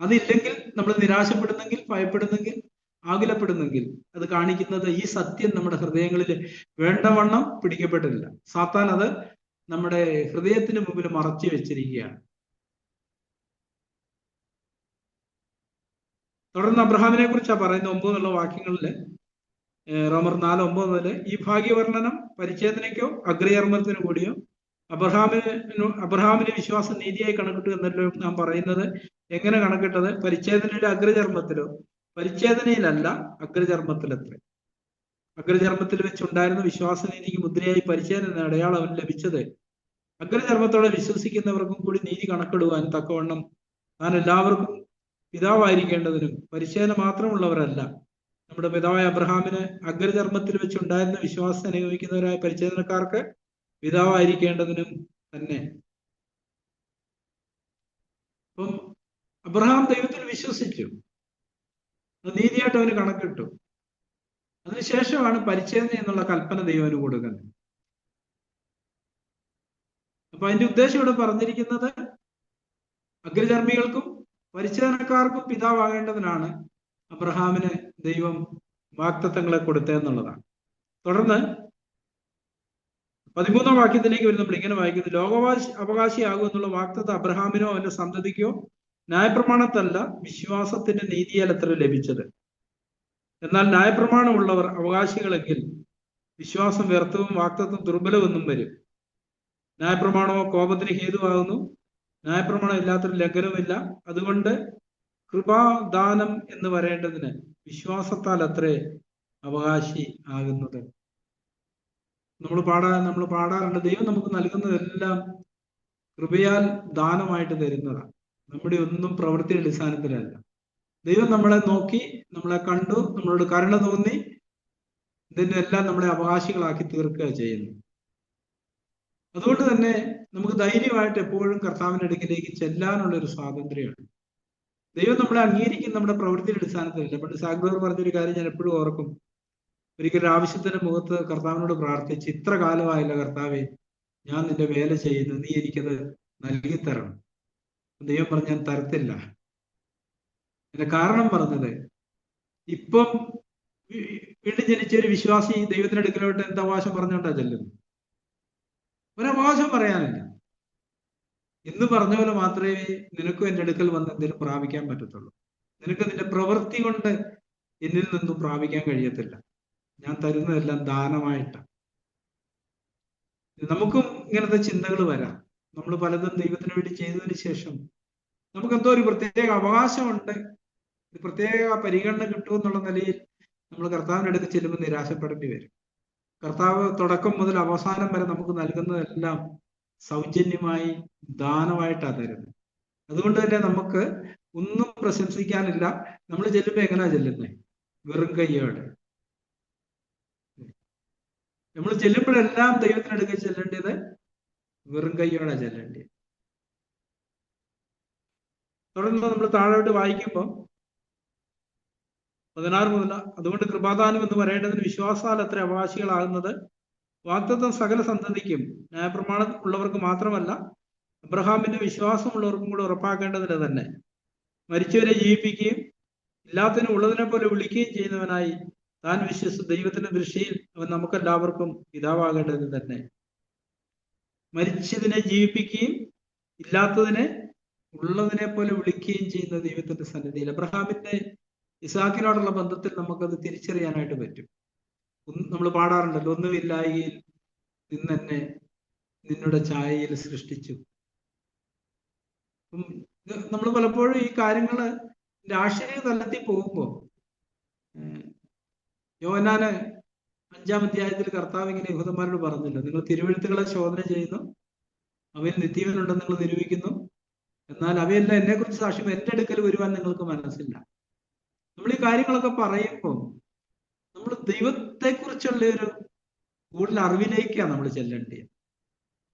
അതില്ലെങ്കിൽ നമ്മൾ നിരാശപ്പെടുന്നെങ്കിൽ, ഭയപ്പെടുന്നെങ്കിൽ, ആകുലപ്പെടുന്നെങ്കിൽ അത് കാണിക്കുന്നത് ഈ സത്യം നമ്മുടെ ഹൃദയങ്ങളിൽ വേണ്ടവണ്ണം പിടിക്കപ്പെട്ടില്ല. സാത്താൻ അത് നമ്മുടെ ഹൃദയത്തിന് മുമ്പിൽ മറച്ചു വെച്ചിരിക്കുകയാണ്. തുടർന്ന് അബ്രഹാമിനെ കുറിച്ചാണ് പറയുന്നത് 9 വാക്യങ്ങളില്. റോമർ 4:9 മുതല്, ഈ ഭാഗ്യവർണ്ണനം പരിച്ഛേദനയ്ക്കോ അഗ്രചർമ്മത്തിനു കൂടിയോ അബ്രഹാമിന് വിശ്വാസം നീതിയായി കണക്കിട്ടു എന്നല്ലോ നാം പറയുന്നത്. എങ്ങനെ കണക്കിട്ടത്? പരിച്ഛേദനയുടെ അഗ്രചർമ്മത്തിലോ? പരിച്ഛേദനയിലല്ല, അഗ്രചർമ്മത്തിലത്രേ. അഗ്രചർമ്മത്തിൽ വെച്ചുണ്ടായിരുന്ന വിശ്വാസനീതിക്ക് മുദ്രയായി പരിച്ഛേദന അടയാളം അവൻ ലഭിച്ചത് അഗ്രചർമ്മത്തോടെ വിശ്വസിക്കുന്നവർക്കും കൂടി നീതി കണക്കിടുവാൻ തക്കവണ്ണം താൻ എല്ലാവർക്കും പിതാവായിരിക്കേണ്ടതിനും പരിച്ഛേദന മാത്രമുള്ളവരല്ല. നമ്മുടെ പിതാവായ അബ്രഹാമിന് അഗ്രചർമ്മത്തിൽ വെച്ചുണ്ടായിരുന്ന വിശ്വാസം അനുഭവിക്കുന്നവരായ പരിച്ഛേദനക്കാർക്ക് പിതാവായിരിക്കേണ്ടതിനും തന്നെ. അപ്പം അബ്രഹാം ദൈവത്തിൽ വിശ്വസിച്ചു, നീതിയായിട്ട് അവന് കണക്കിട്ടു. അതിനുശേഷമാണ് പരിച്ഛേദന എന്നുള്ള കൽപ്പന ദൈവന് കൊടുക്കുന്നത്. അപ്പൊ അതിന്റെ ഉദ്ദേശം ഇവിടെ പറഞ്ഞിരിക്കുന്നത് അഗ്രചർമ്മികൾക്കും പരിച്ഛേദനക്കാർക്കും പിതാവാകേണ്ടതിനാണ് അബ്രഹാമിന് ദൈവം വാഗ്ദത്തങ്ങളെ കൊടുത്തതെന്നുള്ളതാണ്. തുടർന്ന് 13-ാം വാക്യത്തിലേക്ക് വരും. നമ്മൾ ഇങ്ങനെ വായിക്കുന്നത്, അവകാശിയാകും എന്നുള്ള വാഗ്ദത്തം അബ്രഹാമിനോ അവന്റെ സന്തതിക്കോ ന്യായപ്രമാണത്തല്ല, വിശ്വാസത്തിന്റെ നീതിയാൽ അത്ര ലഭിച്ചത്. എന്നാൽ ന്യായപ്രമാണമുള്ളവർ അവകാശികളെങ്കിൽ വിശ്വാസം വ്യർത്ഥവും വാഗ്ദത്തം ദുർബലമെന്നും വരും. ന്യായപ്രമാണമോ കോപത്തിന് ഹേതുവാകുന്നു, ന്യായപ്രമാണം ഇല്ലാത്തൊരു ലംഘനമില്ല. അതുകൊണ്ട് കൃപാദാനം എന്ന് പറയേണ്ടതിന് വിശ്വാസത്താൽ അത്രേ അവകാശി ആകുന്നത്. നമ്മൾ പാടാറുണ്ട്, ദൈവം നമുക്ക് നൽകുന്നതെല്ലാം കൃപയാൽ ദാനമായിട്ട് തരുന്നതാണ്, നമ്മുടെ ഒന്നും പ്രവൃത്തി അടിസ്ഥാനത്തിലല്ല. ദൈവം നമ്മളെ നോക്കി, നമ്മളെ കണ്ടു, നമ്മളോട് കരുണ തോന്നി ഇതിന്റെ എല്ലാം നമ്മളെ അവകാശികളാക്കി തീർക്കുക ചെയ്യുന്നു. അതുകൊണ്ട് തന്നെ നമുക്ക് ധൈര്യമായിട്ട് എപ്പോഴും കർത്താവിന്റെ അടുക്കിലേക്ക് ചെല്ലാനുള്ള ഒരു സ്വാതന്ത്ര്യമാണ്. ദൈവം നമ്മളെ അംഗീകരിക്കും നമ്മുടെ പ്രവൃത്തിയുടെ അടിസ്ഥാനത്തിലല്ല. പണ്ട് സാഗ്ലോർ പറഞ്ഞൊരു കാര്യം ഞാൻ എപ്പോഴും ഓർക്കും. ഒരിക്കലും ആവശ്യത്തിന്റെ മുഖത്ത് കർത്താവിനോട് പ്രാർത്ഥിച്ച്, ഇത്ര കാലമായല്ല കർത്താവേ ഞാൻ നിന്റെ വേല ചെയ്യുന്നു, നീ എനിക്കത് നൽകി തരണം. ദൈവം പറഞ്ഞു, ഞാൻ തരത്തില്ല. അതിന്റെ കാരണം പറഞ്ഞത്, ഇപ്പം വീണ്ടും ജനിച്ച ഒരു വിശ്വാസി ദൈവത്തിന്റെ അടുക്കലോട്ട് എന്താ അവകാശം പറഞ്ഞോണ്ടാ ചെല്ലുന്നു? ഒരവകാശം പറയാനില്ല. ഇന്ന് പറഞ്ഞ പോലെ മാത്രമേ നിനക്കും എൻ്റെ അടുക്കൽ വന്ന് എന്തെങ്കിലും പ്രാപിക്കാൻ പറ്റത്തുള്ളൂ. നിനക്ക് നിന്റെ പ്രവൃത്തി കൊണ്ട് എന്നിൽ നിന്നും പ്രാപിക്കാൻ കഴിയത്തില്ല. ഞാൻ തരുന്നതെല്ലാം ദാനമായിട്ടാണ്. നമുക്കും ഇങ്ങനത്തെ ചിന്തകൾ വരാം. നമ്മൾ പലതും ദൈവത്തിന് വേണ്ടി ചെയ്തതിന് ശേഷം നമുക്ക് എന്തോ ഒരു പ്രത്യേക അവകാശമുണ്ട്, ഒരു പ്രത്യേക പരിഗണന കിട്ടുമെന്നുള്ള നിലയിൽ നമ്മൾ കർത്താവിൻ്റെ അടുത്ത് ചെല്ലുമ്പോൾ നിരാശപ്പെടേണ്ടി വരും. കർത്താവ് തുടക്കം മുതൽ അവസാനം വരെ നമുക്ക് നൽകുന്നതെല്ലാം സൗജന്യമായി ദാനമായിട്ടാണ് തരുന്നത്. അതുകൊണ്ട് തന്നെ നമുക്ക് ഒന്നും പ്രശംസിക്കാനില്ല. നമ്മൾ ചെല്ലുമ്പോൾ എങ്ങനെയാ ചെല്ലുന്നത്? വെറും കയ്യോടെ. നമ്മൾ ചെല്ലുമ്പോഴെല്ലാം ദൈവത്തിനടുക്കൽ ചെല്ലേണ്ടത് വെറും കയ്യോടെ ചെല്ലേണ്ടത്. തുടർന്ന് നമ്മൾ താഴോട്ട് വായിക്കുമ്പോൾ 16 മുതൽ, അതുകൊണ്ട് കൃപാദാനം എന്ന് പറയേണ്ടതിന് വിശ്വാസാൽ അത്ര അവകാശികളാകുന്നത് വാഗ്ദത്തം സകല സന്തതിക്കും ന്യായപ്രമാണം ഉള്ളവർക്ക് മാത്രമല്ല, അബ്രഹാമിന്റെ വിശ്വാസമുള്ളവർക്കും കൂടെ ഉറപ്പാക്കേണ്ടതിന് തന്നെ. മരിച്ചവരെ ജീവിപ്പിക്കുകയും ഇല്ലാത്തതിനും ഉള്ളതിനെ പോലെ വിളിക്കുകയും ചെയ്യുന്നവനായി താൻ വിശ്വസിച്ച ദൈവത്തിന്റെ ദൃഷ്ടിയിൽ അവൻ നമുക്കെല്ലാവർക്കും പിതാവാകേണ്ടത് തന്നെ. മരിച്ചതിനെ ജീവിപ്പിക്കുകയും ഇല്ലാത്തതിനെ ഉള്ളതിനെ പോലെ വിളിക്കുകയും ചെയ്യുന്ന ദൈവത്തിന്റെ സന്നിധിയിൽ അബ്രഹാമിന്റെ ഇസാക്കിനോടുള്ള ബന്ധത്തിൽ നമുക്കത് തിരിച്ചറിയാനായിട്ട് പറ്റും. നമ്മൾ പാടാറുണ്ടല്ലോ, ഒന്നുമില്ലായ്കയിൽ നിന്നെ നിന്നുടെ ഛായയിൽ സൃഷ്ടിച്ചു. നമ്മൾ പലപ്പോഴും ഈ കാര്യങ്ങള് രാഷ്ട്രീയ തലത്തിൽ പോകുമ്പോൾ, യോഹന്നാന് 5-ാം അധ്യായത്തിൽ കർത്താവ് ഇങ്ങനെ യഹൂദന്മാരോട് പറഞ്ഞല്ലോ, നിങ്ങൾ തിരുവെഴുത്തുകളെ ശോധന ചെയ്യുന്നു, അവയിൽ നിത്യവനുണ്ടെന്ന് നിങ്ങൾ നിരൂപിക്കുന്നു, എന്നാൽ അവയെല്ലാം എന്നെ കുറിച്ച് സാക്ഷ്യം, എന്റെ അടുക്കൽ വരുവാൻ നിങ്ങൾക്ക് മനസ്സില്ല. നമ്മൾ ഈ കാര്യങ്ങളൊക്കെ പറയുമ്പോൾ നമ്മൾ ദൈവത്തെക്കുറിച്ചുള്ള ഒരു കൂടുതൽ അറിവിലേക്കാണ് നമ്മൾ ചെല്ലേണ്ടത്.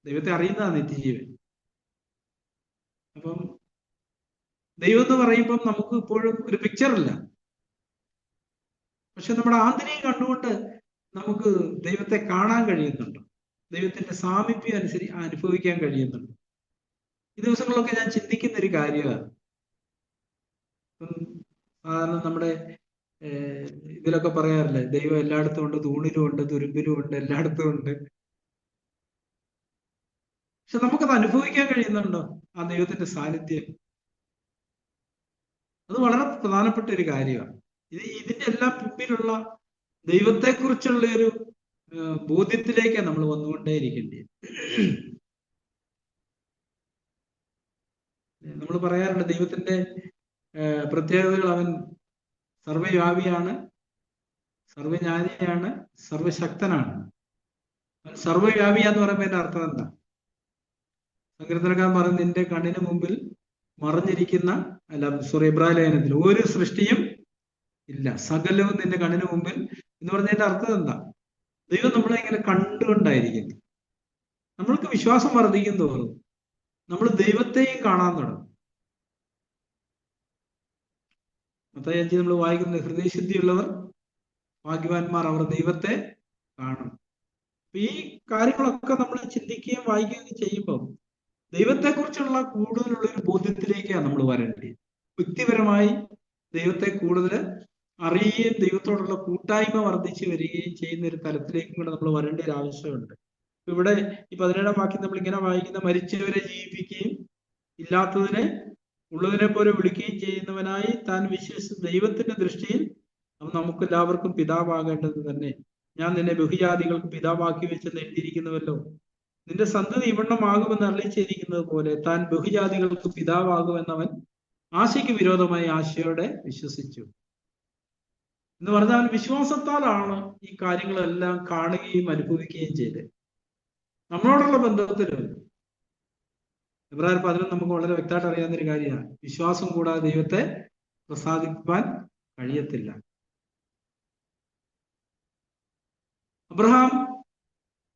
ദൈവത്തെ അറിയുന്നതാണ് നിത്യജീവൻ. അപ്പം ദൈവം എന്ന് പറയുമ്പം നമുക്ക് ഇപ്പോഴും ഒരു പിക്ചറില്ല, പക്ഷെ നമ്മുടെ ആന്തരികം കണ്ടുകൊണ്ട് നമുക്ക് ദൈവത്തെ കാണാൻ കഴിയുന്നുണ്ട്, ദൈവത്തിന്റെ സാമീപ്യം അനുഭവിക്കാൻ കഴിയുന്നുണ്ട്. ഈ ദിവസങ്ങളിലൊക്കെ ഞാൻ ചിന്തിക്കുന്ന ഒരു കാര്യമാണ്. സാധാരണ നമ്മുടെ ഇതിലൊക്കെ പറയാറില്ലേ, ദൈവം എല്ലായിടത്തും ഉണ്ട്, തൂണിലും ഉണ്ട്, തുരുമ്പിലും ഉണ്ട്, എല്ലായിടത്തും ഉണ്ട്. പക്ഷെ നമുക്കത് അനുഭവിക്കാൻ കഴിയുന്നുണ്ടോ ആ ദൈവത്തിന്റെ സാന്നിധ്യം? അത് വളരെ പ്രധാനപ്പെട്ട ഒരു കാര്യമാണ്. ഇതിന്റെ എല്ലാം പിന്നിലുള്ള ദൈവത്തെക്കുറിച്ചുള്ള ഒരു ബോധ്യത്തിലേക്കാണ് നമ്മൾ വന്നുകൊണ്ടേയിരിക്കേണ്ടത്. നമ്മൾ പറയാറുണ്ട്, ദൈവത്തിന്റെ പ്രത്യേകതകൾ, അവൻ സർവ്വവ്യാപിയാണ്, സർവജ്ഞാനിയാണ്, സർവശക്തനാണ്. സർവ്വവ്യാപിയാന്ന് പറയുമ്പോൾ എന്റെ അർത്ഥം എന്താ? സങ്കീർത്തനക്കാരൻ പറയുന്നത്, നിന്റെ കണ്ണിന് മുമ്പിൽ മറഞ്ഞിരിക്കുന്ന, അല്ല സോറി, ഇബ്രാഹിം ലേഖനത്തിൽ ഒരു സൃഷ്ടിയും ഇല്ല, സകലവും നിന്റെ കണ്ണിന് മുമ്പിൽ എന്ന് പറഞ്ഞതിന്റെ അർത്ഥം എന്താ? ദൈവം നമ്മളെ ഇങ്ങനെ കണ്ടുകൊണ്ടായിരിക്കുന്നു. നമ്മൾക്ക് വിശ്വാസം വർദ്ധിക്കും തോറും നമ്മൾ ദൈവത്തെയും കാണാൻ തുടങ്ങും. മത്തായി 5 നമ്മൾ വായിക്കുന്നത്, ഹൃദയശുദ്ധിയുള്ളവർ ഭാഗ്യവാന്മാർ, അവർ ദൈവത്തെ കാണും. ഈ കാര്യങ്ങളൊക്കെ നമ്മൾ ചിന്തിക്കുകയും വായിക്കുകയും ചെയ്യുമ്പോൾ ദൈവത്തെക്കുറിച്ചുള്ള കൂടുതലുള്ള ഒരു ബോധ്യത്തിലേക്കാണ് നമ്മൾ വരേണ്ടത്. വ്യക്തിപരമായി ദൈവത്തെ കൂടുതൽ അറിയുകയും ദൈവത്തോടുള്ള കൂട്ടായ്മ വർദ്ധിച്ചു വരികയും ചെയ്യുന്ന ഒരു തലത്തിലേക്കും കൂടെ നമ്മൾ വരേണ്ട ഒരു ആവശ്യമുണ്ട്. ഇവിടെ ഈ 17-ാം വാക്യം നമ്മൾ ഇങ്ങനെ വായിക്കുന്ന, മരിച്ചവരെ ജീവിപ്പിക്കുകയും ഇല്ലാത്തതിനെ ഉള്ളതിനെ പോലെ വിളിക്കുകയും ചെയ്യുന്നവനായി താൻ വിശ്വസിച്ച ദൈവത്തിന്റെ ദൃഷ്ടിയിൽ അവൻ നമുക്ക് എല്ലാവർക്കും പിതാവാകേണ്ടത് തന്നെ. ഞാൻ നിന്നെ ബഹുജാതികൾക്ക് പിതാവാക്കി വെച്ചെന്ന് എഴുതിയിരിക്കുന്നുവല്ലോ. നിന്റെ സന്തതി ഇവണ്ണമാകുമെന്ന് അറിയിച്ചിരിക്കുന്നത് പോലെ താൻ ബഹുജാതികൾക്ക് പിതാവാകുമെന്നവൻ ആശയ്ക്ക് വിരോധമായി ആശയോടെ വിശ്വസിച്ചു. എന്ന് പറഞ്ഞാൽ അവൻ വിശ്വാസത്താലാണ് ഈ കാര്യങ്ങളെല്ലാം കാണുകയും അനുഭവിക്കുകയും ചെയ്തത്. നമ്മളോടുള്ള ബന്ധത്തിലും എബ്രായർ 11 നമുക്ക് വളരെ വ്യക്തമായിട്ട് അറിയാവുന്ന ഒരു കാര്യമാണ്, വിശ്വാസം കൂടാതെ ദൈവത്തെ പ്രസാദിപ്പാൻ കഴിയത്തില്ല. അബ്രഹാം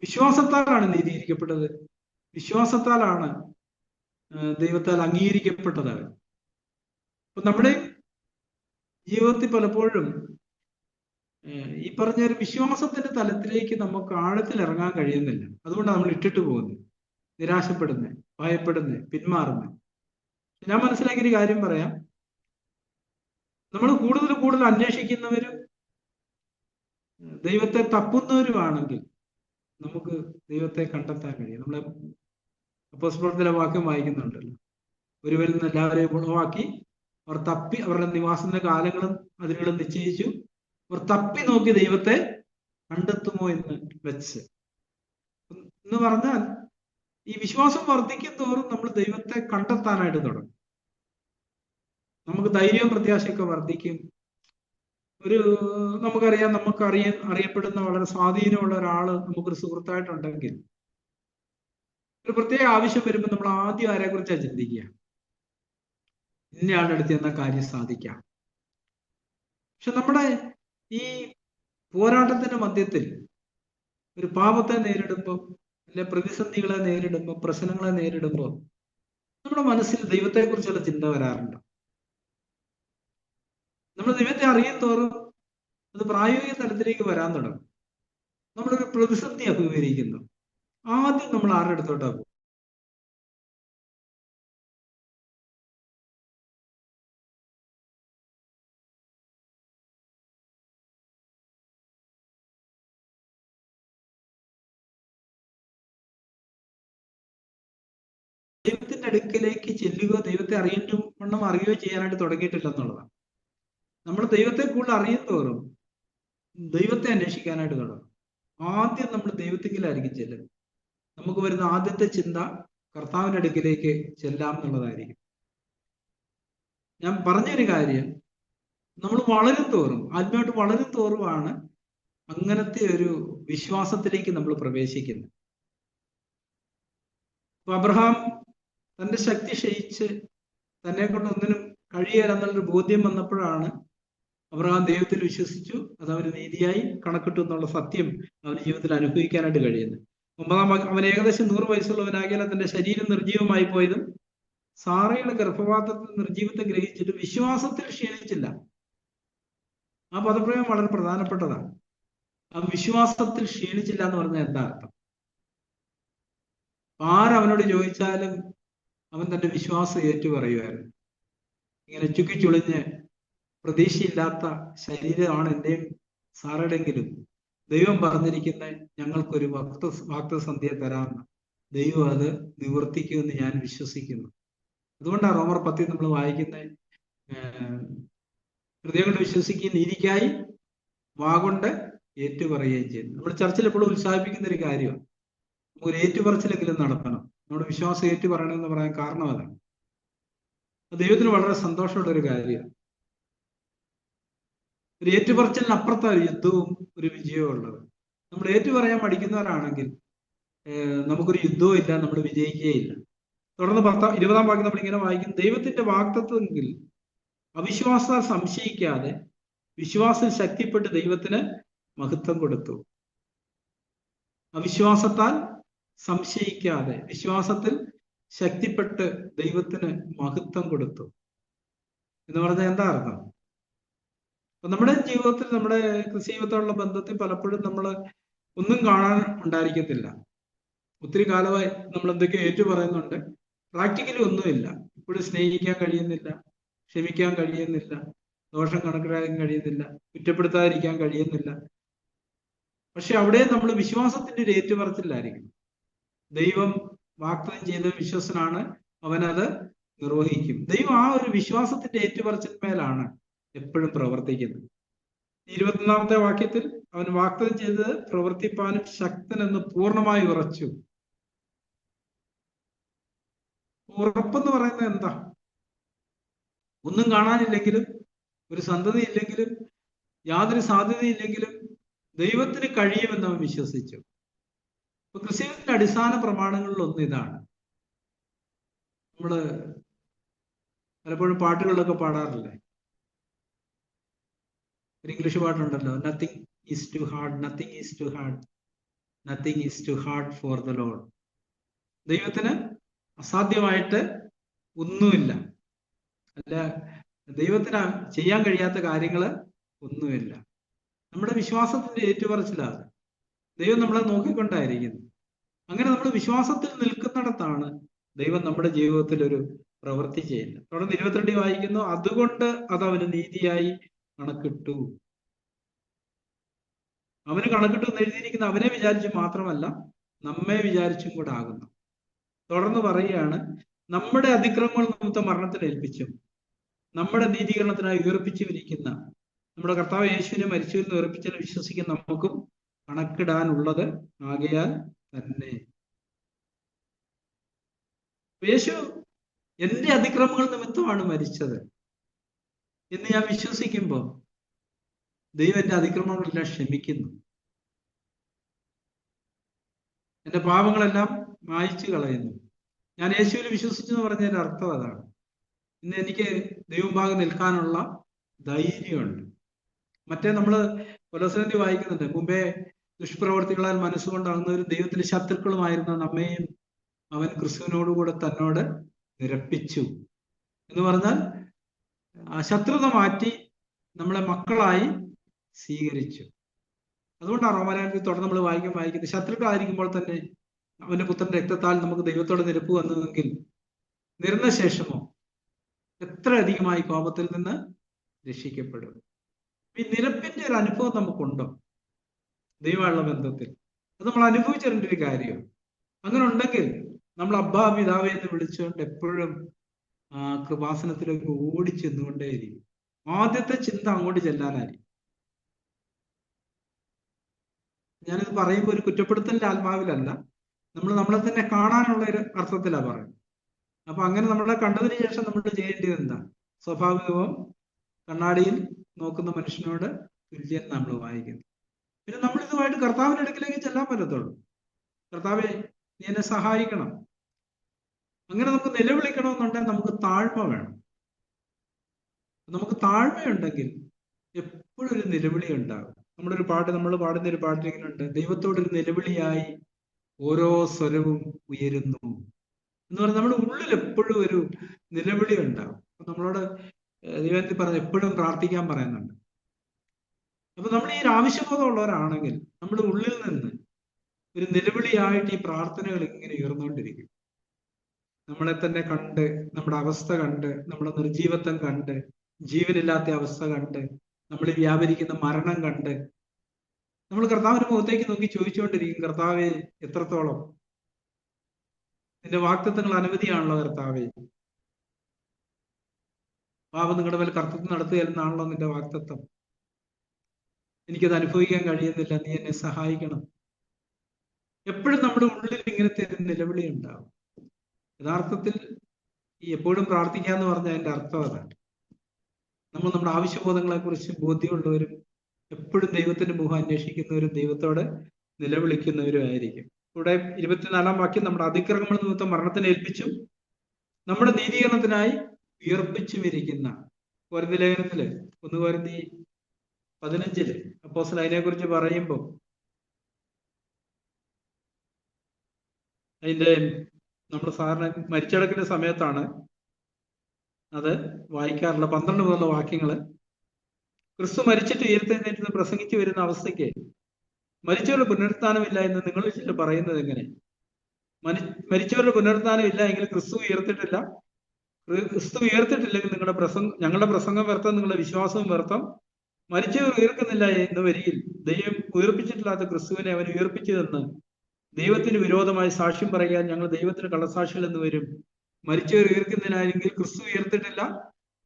വിശ്വാസത്താലാണ് നീതീകരിക്കപ്പെട്ടത്, വിശ്വാസത്താലാണ് ദൈവത്താൽ അംഗീകരിക്കപ്പെട്ടത്. അപ്പൊ നമ്മുടെ ജീവിതത്തിൽ പലപ്പോഴും ഈ പറഞ്ഞ ഒരു വിശ്വാസത്തിന്റെ തലത്തിലേക്ക് നമുക്ക് ആഴത്തിൽ ഇറങ്ങാൻ കഴിയുന്നില്ല. അതുകൊണ്ടാണ് നമ്മൾ ഇട്ടിട്ട് പോകുന്നത്, നിരാശപ്പെടുന്നത്, ഭയപ്പെടുന്നത്, പിന്മാറുന്നത്. ഞാൻ മനസ്സിലാക്കിയൊരു കാര്യം പറയാം, നമ്മൾ കൂടുതൽ കൂടുതൽ അന്വേഷിക്കുന്നവരും ദൈവത്തെ തപ്പുന്നവരുമാണെങ്കിൽ നമുക്ക് ദൈവത്തെ കണ്ടെത്താൻ കഴിയും. നമ്മളെ അപ്പോസ്തലരുടെ വാക്യം വായിക്കുന്നുണ്ടല്ലോ, ഒരുവരിൽ നിന്ന് എല്ലാവരെയും ഉളവാക്കി അവർ തപ്പി, അവരുടെ നിവാസത്തിന്റെ കാലങ്ങളും അതിനുകളും നിശ്ചയിച്ചു, അവർ തപ്പി നോക്കി ദൈവത്തെ കണ്ടെത്തുമോ എന്ന് വെച്ച്. എന്ന് പറഞ്ഞാൽ ഈ വിശ്വാസം വർദ്ധിക്കും തോറും നമ്മൾ ദൈവത്തെ കണ്ടെത്താനായിട്ട് തുടങ്ങും. നമുക്ക് ധൈര്യവും പ്രത്യാശയൊക്കെ വർദ്ധിക്കും. നമുക്കറിയാം, അറിയപ്പെടുന്ന വളരെ സ്വാധീനമുള്ള ഒരാള് നമുക്കൊരു സുഹൃത്തായിട്ടുണ്ടെങ്കിൽ ഒരു പ്രത്യേക ആവശ്യം വരുമ്പോൾ നമ്മൾ ആദ്യം ആരെ കുറിച്ചാണ് ചിന്തിക്കുക? ഇന്നയാളുടെ അടുത്ത് എന്ന കാര്യം സാധിക്കാം. പക്ഷെ നമ്മുടെ ഈ പോരാട്ടത്തിന്റെ മധ്യത്തിൽ ഒരു പാപത്തെ നേരിടുമ്പോൾ, അല്ലെ പ്രതിസന്ധികളെ നേരിടുമ്പോൾ, പ്രശ്നങ്ങളെ നേരിടുമ്പോൾ നമ്മുടെ മനസ്സിൽ ദൈവത്തെക്കുറിച്ചുള്ള ചിന്ത വരാറുണ്ട്. നമ്മൾ ദൈവത്തെ അറിയും തോറും അത് പ്രായോഗിക തലത്തിലേക്ക് വരാൻ തുടങ്ങും. നമ്മളൊരു പ്രതിസന്ധി അഭിമുഖീകരിക്കുന്നു, ആദ്യം നമ്മൾ ആരുടെ അടുത്തോട്ടാ പോകും? ദൈവത്തിന്റെ അടുക്കിലേക്ക് ചെല്ലുകയോ ദൈവത്തെ വണ്ണം അറിയുകയോ ചെയ്യാനായിട്ട് തുടങ്ങിയിട്ടില്ല എന്നുള്ളതാണ്. നമ്മൾ ദൈവത്തെ കൂടുതൽ അറിയും തോറും ദൈവത്തെ അന്വേഷിക്കാനായിട്ട് തുടങ്ങും. ആദ്യം നമ്മൾ ദൈവത്തിലായിരിക്കും ചെല്ലുന്നത്. നമുക്ക് വരുന്ന ആദ്യത്തെ ചിന്ത കർത്താവിന്റെ അടുക്കിലേക്ക് ചെല്ലാം എന്നുള്ളതായിരിക്കും. ഞാൻ പറഞ്ഞൊരു കാര്യം, നമ്മൾ വളരും തോറും, ആത്മീയമായിട്ട് വളരും തോറുമാണ് അങ്ങനത്തെ ഒരു വിശ്വാസത്തിലേക്ക് നമ്മൾ പ്രവേശിക്കുന്നത്. അപ്പൊ അബ്രഹാം തന്റെ ശക്തി ക്ഷയിച്ച് തന്നെ കൊണ്ട് ഒന്നിനും കഴിയില്ലെന്നുള്ളൊരു ബോധ്യം വന്നപ്പോഴാണ് അബ്രഹാം ദൈവത്തിൽ വിശ്വസിച്ചു, അത് അവന് നീതിയായി കണക്കിട്ടു എന്നുള്ള സത്യം അവന് ജീവിതത്തിൽ അനുഭവിക്കാനായിട്ട് കഴിയുന്നത്. 9-ാം അവൻ ഏകദേശം 100 വയസ്സുള്ളവനാകിയാൽ തന്റെ ശരീരം നിർജീവമായി പോയതും സാറയുടെ ഗർഭപാത്രത്തിൽ നിർജീവത്തെ ഗ്രഹിച്ചിട്ട് വിശ്വാസത്തിൽ ക്ഷീണിച്ചില്ല. ആ പദപ്രയോഗം വളരെ പ്രധാനപ്പെട്ടതാണ്. ആ വിശ്വാസത്തിൽ ക്ഷീണിച്ചില്ല എന്ന് പറഞ്ഞാൽ എന്താ അർത്ഥം? ആരവനോട് ചോദിച്ചാലും അവൻ തന്റെ വിശ്വാസം ഏറ്റുപറയുമായിരുന്നു. ഇങ്ങനെ ചുക്കിച്ചുളിഞ്ഞ് പ്രതീക്ഷയില്ലാത്ത ശരീരമാണ് എന്റെയും സാറയുടെയെങ്കിലും ദൈവം പറഞ്ഞിരിക്കുന്നത്, ഞങ്ങൾക്കൊരു വാക്തസന്ധ്യ തരാമെന്ന്. ദൈവം അത് നിവർത്തിക്കുമെന്ന് ഞാൻ വിശ്വസിക്കുന്നു. അതുകൊണ്ടാണ് റോമർ 10 നമ്മൾ വായിക്കുന്നത്, ഹൃദയം കൊണ്ട് വിശ്വസിക്കുകയും നീതിക്കായി വാഗൊണ്ട് ഏറ്റുപറയുകയും ചെയ്യുന്നു. നമ്മൾ ചർച്ചിൽ എപ്പോഴും ഉത്സാഹിപ്പിക്കുന്ന ഒരു കാര്യമാണ്, ഒരു ഏറ്റുപറച്ചിലെങ്കിലും നടത്തണം. നമ്മുടെ വിശ്വാസം ഏറ്റുപറയണമെന്ന് പറയാൻ കാരണം അതാണ്. ദൈവത്തിന് വളരെ സന്തോഷമുള്ള ഒരു കാര്യമാണ്. ഒരു ഏറ്റുപറച്ചിലിന് അപ്പുറത്താണ് ഒരു യുദ്ധവും ഒരു വിജയവും ഉള്ളത്. നമ്മൾ ഏറ്റുപറയാൻ പഠിക്കുന്നവരാണെങ്കിൽ നമുക്കൊരു യുദ്ധവും ഇല്ല, നമ്മൾ വിജയിക്കുകയില്ല. തുടർന്ന് 20-ാം വാക്യം നമ്മൾ ഇങ്ങനെ വായിക്കും, ദൈവത്തിന്റെ വാഗ്ദത്തമെങ്കിൽ അവിശ്വാസത്താൽ സംശയിക്കാതെ വിശ്വാസം ശക്തിപ്പെട്ട് ദൈവത്തിന് മഹത്വം കൊടുത്തു. അവിശ്വാസത്താൽ സംശയിക്കാതെ വിശ്വാസത്തിൽ ശക്തിപ്പെട്ട് ദൈവത്തിന് മഹത്വം കൊടുത്തു എന്ന് പറഞ്ഞാൽ എന്താ അർത്ഥം? അപ്പൊ നമ്മുടെ ജീവിതത്തിൽ, നമ്മുടെ ക്രിസ്തീയത്തോടുള്ള ബന്ധത്തിൽ പലപ്പോഴും നമ്മൾ ഒന്നും കാണാൻ ഉണ്ടായിരിക്കത്തില്ല. ഒത്തിരി കാലമായി നമ്മൾ എന്തൊക്കെയോ ഏറ്റു പറയുന്നുണ്ട്, പ്രാക്ടിക്കലി ഒന്നുമില്ല. ഇപ്പോഴും സ്നേഹിക്കാൻ കഴിയുന്നില്ല, ക്ഷമിക്കാൻ കഴിയുന്നില്ല, ദോഷം കണക്കിലാക്കാൻ കഴിയുന്നില്ല, കുറ്റപ്പെടുത്താതിരിക്കാൻ കഴിയുന്നില്ല. പക്ഷെ അവിടെ നമ്മൾ വിശ്വാസത്തിന്റെ ഒരു ഏറ്റുപറച്ചിലായിരിക്കണം. ദൈവം വാഗ്ദത്തം ചെയ്ത വിശ്വസനാണ്, അവനത് നിർവഹിക്കും. ദൈവം ആ ഒരു വിശ്വാസത്തിന്റെ ഏറ്റുപറച്ചിന്മേലാണ് എപ്പോഴും പ്രവർത്തിക്കുന്നത്. 21-ാമത്തെ വാക്യത്തിൽ അവൻ വാഗ്ദത്തം ചെയ്തത് പ്രവർത്തിപ്പാനും ശക്തനെന്ന് പൂർണ്ണമായി ഉറച്ചു. ഉറപ്പെന്ന് പറയുന്നത് എന്താ? ഒന്നും കാണാനില്ലെങ്കിലും, ഒരു സന്തതി ഇല്ലെങ്കിലും, യാതൊരു സാധ്യതയില്ലെങ്കിലും ദൈവത്തിന് കഴിയുമെന്ന് അവൻ വിശ്വസിച്ചു. അപ്പൊ ക്രിസ്ത്യത്തിന്റെ അടിസ്ഥാന പ്രമാണങ്ങളിൽ ഒന്ന് ഇതാണ്. നമ്മള് പലപ്പോഴും പാട്ടുകളിലൊക്കെ പാടാറില്ലേ? ഒരു ഇംഗ്ലീഷ് പാട്ടുണ്ടല്ലോ, nothing is too hard, nothing is too hard, nothing is too hard for the Lord. ദൈവത്തിന് അസാധ്യമായിട്ട് ഒന്നുമില്ല. അല്ല, ദൈവത്തിന് ചെയ്യാൻ കഴിയാത്ത കാര്യങ്ങൾ ഒന്നുമില്ല. നമ്മുടെ വിശ്വാസത്തിന്റെ ഏറ്റുപറച്ചിലാണ്. ദൈവം നമ്മളെ നോക്കിക്കൊണ്ടായിരിക്കുന്നു. അങ്ങനെ നമ്മൾ വിശ്വാസത്തിൽ നിൽക്കുന്നിടത്താണ് ദൈവം നമ്മുടെ ജീവിതത്തിൽ ഒരു പ്രവൃത്തി ചെയ്യുന്നത്. തുടർന്ന് 22 വായിക്കുന്നു, അതുകൊണ്ട് അത് അവന് നീതിയായി കണക്കിട്ടു. അവന് കണക്കിട്ടു എന്ന് എഴുതിയിരിക്കുന്ന അവനെ വിചാരിച്ചു മാത്രമല്ല, നമ്മെ വിചാരിച്ചും കൂടെ ആകുന്നു. തുടർന്ന് പറയുകയാണ്, നമ്മുടെ അതിക്രമങ്ങൾ നിമിത്തം മരണത്തിന് ഏൽപ്പിച്ചും നമ്മുടെ നീതീകരണത്തിനായി ഉയർപ്പിച്ചുമിരിക്കുന്ന നമ്മുടെ കർത്താവ് യേശുവിനെ മരിച്ചുവെന്ന് ഉയർപ്പിച്ചതിന് വിശ്വസിക്കുന്ന നമുക്കും കണക്കിടാനുള്ളത് ആകയാൽ തന്നെ. യേശു എന്റെ അതിക്രമങ്ങൾ നിമിത്തമാണ് മരിച്ചത് എന്ന് ഞാൻ വിശ്വസിക്കുമ്പോൾ ദൈവം എന്റെ അതിക്രമങ്ങളെല്ലാം ക്ഷമിക്കുന്നു. എന്റെ പാപങ്ങളെല്ലാം മായ്ച്ചു കളയുന്നു. ഞാൻ യേശുവിൽ വിശ്വസിച്ചു എന്ന് പറഞ്ഞതിന്റെ അർത്ഥം അതാണ്. ഇന്ന് എനിക്ക് ദൈവഭാഗം നിൽക്കാനുള്ള ധൈര്യമുണ്ട്. മറ്റേ നമ്മള് കൊലോസ്യർ വായിക്കുന്നുണ്ട്, മുമ്പേ ദുഷ്പ്രവർത്തികളാൽ മനസ്സുകൊണ്ടാകുന്നവരും ദൈവത്തിന്റെ ശത്രുക്കളുമായിരുന്ന നമ്മയും അവൻ ക്രിസ്തുവിനോടുകൂടെ തന്നോട് നിരപ്പിച്ചു എന്ന് പറഞ്ഞാൽ ആ ശത്രുത മാറ്റി നമ്മളെ മക്കളായി സ്വീകരിച്ചു. അതുകൊണ്ടാണ് റോമാലേഖനത്തിൽ തുടർന്ന് നമ്മൾ വായിക്കുന്നത്, ശത്രുക്കളായിരിക്കുമ്പോൾ തന്നെ അവന്റെ പുത്രന്റെ രക്തത്താൽ നമുക്ക് ദൈവത്തോട് നിരപ്പ് വന്നതെങ്കിൽ നിരന്ന ശേഷമോ എത്ര അധികമായി കോപത്തിൽ നിന്ന് രക്ഷിക്കപ്പെടും. ഈ നിരപ്പിന്റെ ഒരു അനുഭവം നമുക്കുണ്ടോ ദൈവമുള്ള ബന്ധത്തിൽ? അത് നമ്മൾ അനുഭവിച്ചിരേണ്ട ഒരു കാര്യമാണ്. അങ്ങനെ ഉണ്ടെങ്കിൽ നമ്മൾ അബ്ബാ പിതാവേ എന്ന് വിളിച്ചുകൊണ്ട് എപ്പോഴും ആ കൃപാസനത്തിലേക്ക് ഓടിച്ചെന്നുകൊണ്ടേയിരിക്കും. ആദ്യത്തെ ചിന്ത അങ്ങോട്ട് ചെല്ലാനായിരിക്കും. ഞാനിത് പറയുമ്പോൾ ഒരു കുറ്റപ്പെടുത്തലിന്റെ ആത്മാവിലല്ല, നമ്മൾ നമ്മളെ തന്നെ കാണാനുള്ള ഒരു അർത്ഥത്തിലാണ് പറയുന്നത്. അപ്പൊ അങ്ങനെ നമ്മളെ കണ്ടതിന് ശേഷം നമ്മൾ ചെയ്യേണ്ടത് എന്താ? സ്വാഭാവികവും കണ്ണാടിയിൽ നോക്കുന്ന മനുഷ്യനോട് തുല്യം നമ്മൾ വായിക്കുന്നു. പിന്നെ നമ്മൾ ഇതുമായിട്ട് കർത്താവിന്റെ അടുക്കിലേക്ക് ചെല്ലാൻ പറ്റത്തുള്ളൂ. കർത്താവെ, നീ എന്നെ സഹായിക്കണം. അങ്ങനെ നമുക്ക് നിലവിളിക്കണമെന്നുണ്ടെങ്കിൽ നമുക്ക് താഴ്മ വേണം. നമുക്ക് താഴ്മയുണ്ടെങ്കിൽ എപ്പോഴും ഒരു നിലവിളി ഉണ്ടാകും. നമ്മളൊരു പാട്ട് നമ്മൾ പാടുന്ന ഒരു പാട്ടിലിങ്ങനെയുണ്ട്, ദൈവത്തോടൊരു നിലവിളിയായി ഓരോ സ്വരവും ഉയരുന്നു എന്ന് പറഞ്ഞാൽ നമ്മുടെ ഉള്ളിൽ എപ്പോഴും ഒരു നിലവിളി ഉണ്ടാകും. അപ്പൊ നമ്മളോട് ദൈവത്തിൽ പറഞ്ഞ എപ്പോഴും പ്രാർത്ഥിക്കാൻ പറയുന്നുണ്ട്. അപ്പൊ നമ്മൾ ഈ ആവശ്യബോധമുള്ളവരാണെങ്കിൽ നമ്മുടെ ഉള്ളിൽ നിന്ന് ഒരു നിലവിളിയായിട്ട് ഈ പ്രാർത്ഥനകൾ ഇങ്ങനെ ഉയർന്നുകൊണ്ടിരിക്കും. നമ്മളെ തന്നെ കണ്ട്, നമ്മുടെ അവസ്ഥ കണ്ട്, നമ്മുടെ നിർജീവത്വം കണ്ട്, ജീവനില്ലാത്ത അവസ്ഥ കണ്ട്, നമ്മൾ വ്യാപരിക്കുന്ന മരണം കണ്ട് നമ്മൾ കർത്താവിന്റെ മുഖത്തേക്ക് നോക്കി ചോദിച്ചുകൊണ്ടിരിക്കും, കർത്താവെ എത്രത്തോളം? നിന്റെ വാഗ്ദത്തങ്ങൾ അനവധിയാണല്ലോ കർത്താവെ. പാപം നിങ്ങളുടെ മേൽ കർത്തൃത്വം നടത്തുകയെന്നാണല്ലോ നിന്റെ വാഗ്ദത്തം. എനിക്കത് അനുഭവിക്കാൻ കഴിയുന്നില്ല, നീ എന്നെ സഹായിക്കണം. എപ്പോഴും നമ്മുടെ ഉള്ളിൽ ഇങ്ങനത്തെ ഒരു നിലവിളി ഉണ്ടാവും. യഥാർത്ഥത്തിൽ ഈ എപ്പോഴും പ്രാർത്ഥിക്കാന്ന് പറഞ്ഞാൽ അതിന്റെ അർത്ഥം അതാണ്. നമ്മൾ നമ്മുടെ ആവശ്യബോധങ്ങളെ കുറിച്ച് ബോധ്യമുള്ളവരും എപ്പോഴും ദൈവത്തിന്റെ മുഖം അന്വേഷിക്കുന്നവരും ദൈവത്തോട് നിലവിളിക്കുന്നവരും ആയിരിക്കും. ഇവിടെ 24-ാം വാക്യം, നമ്മുടെ അതിക്രമങ്ങൾ നിമിത്തം മരണത്തിന് ഏൽപ്പിച്ചു നമ്മുടെ നീതീകരണത്തിനായി ഉയർപ്പിച്ചും ഇരിക്കുന്ന. കൊരിന്ത്യർ ലേഖനത്തില് 1 കൊരിന്ത്യർ 15 അപ്പോസ്തലൻ അതിനെക്കുറിച്ച് പറയുമ്പോൾ അതിന്റെ നമ്മൾ സാധാരണ മരിച്ചടക്കിന്റെ സമയത്താണ് അത് വായിക്കാറുള്ള 12 മുതലുള്ള വാക്യങ്ങള്. ക്രിസ്തു മരിച്ചിട്ട് ഉയർത്തെഴുന്നേറ്റ് പ്രസംഗിച്ചു വരുന്ന അവസ്ഥയ്ക്ക് മരിച്ചവരുടെ പുനരുത്ഥാനമില്ല എന്ന് നിങ്ങൾ ചില പറയുന്നത് എങ്ങനെ? മരിച്ചവരുടെ പുനരുത്ഥാനം ഇല്ല എങ്കിൽ ക്രിസ്തു ഉയർത്തിട്ടില്ല. ക്രിസ്തു ഉയർത്തിട്ടില്ലെങ്കിൽ ഞങ്ങളുടെ പ്രസംഗം വ്യർത്ഥം, നിങ്ങളുടെ വിശ്വാസവും വ്യർത്ഥം. മരിച്ചവർ ഉയർക്കുന്നില്ല എന്ന് വരികിൽ ദൈവം ഉയർപ്പിച്ചിട്ടില്ലാത്ത ക്രിസ്തുവിനെ അവൻ ഉയർപ്പിച്ചതെന്ന് ദൈവത്തിന് വിരോധമായി സാക്ഷ്യം പറയാൻ ഞങ്ങൾ ദൈവത്തിന് കള്ളസാക്ഷികൾ എന്ന് വരും. മരിച്ചവർ ഉയർക്കുന്നില്ലായെങ്കിൽ ക്രിസ്തു ഉയർത്തിട്ടില്ല.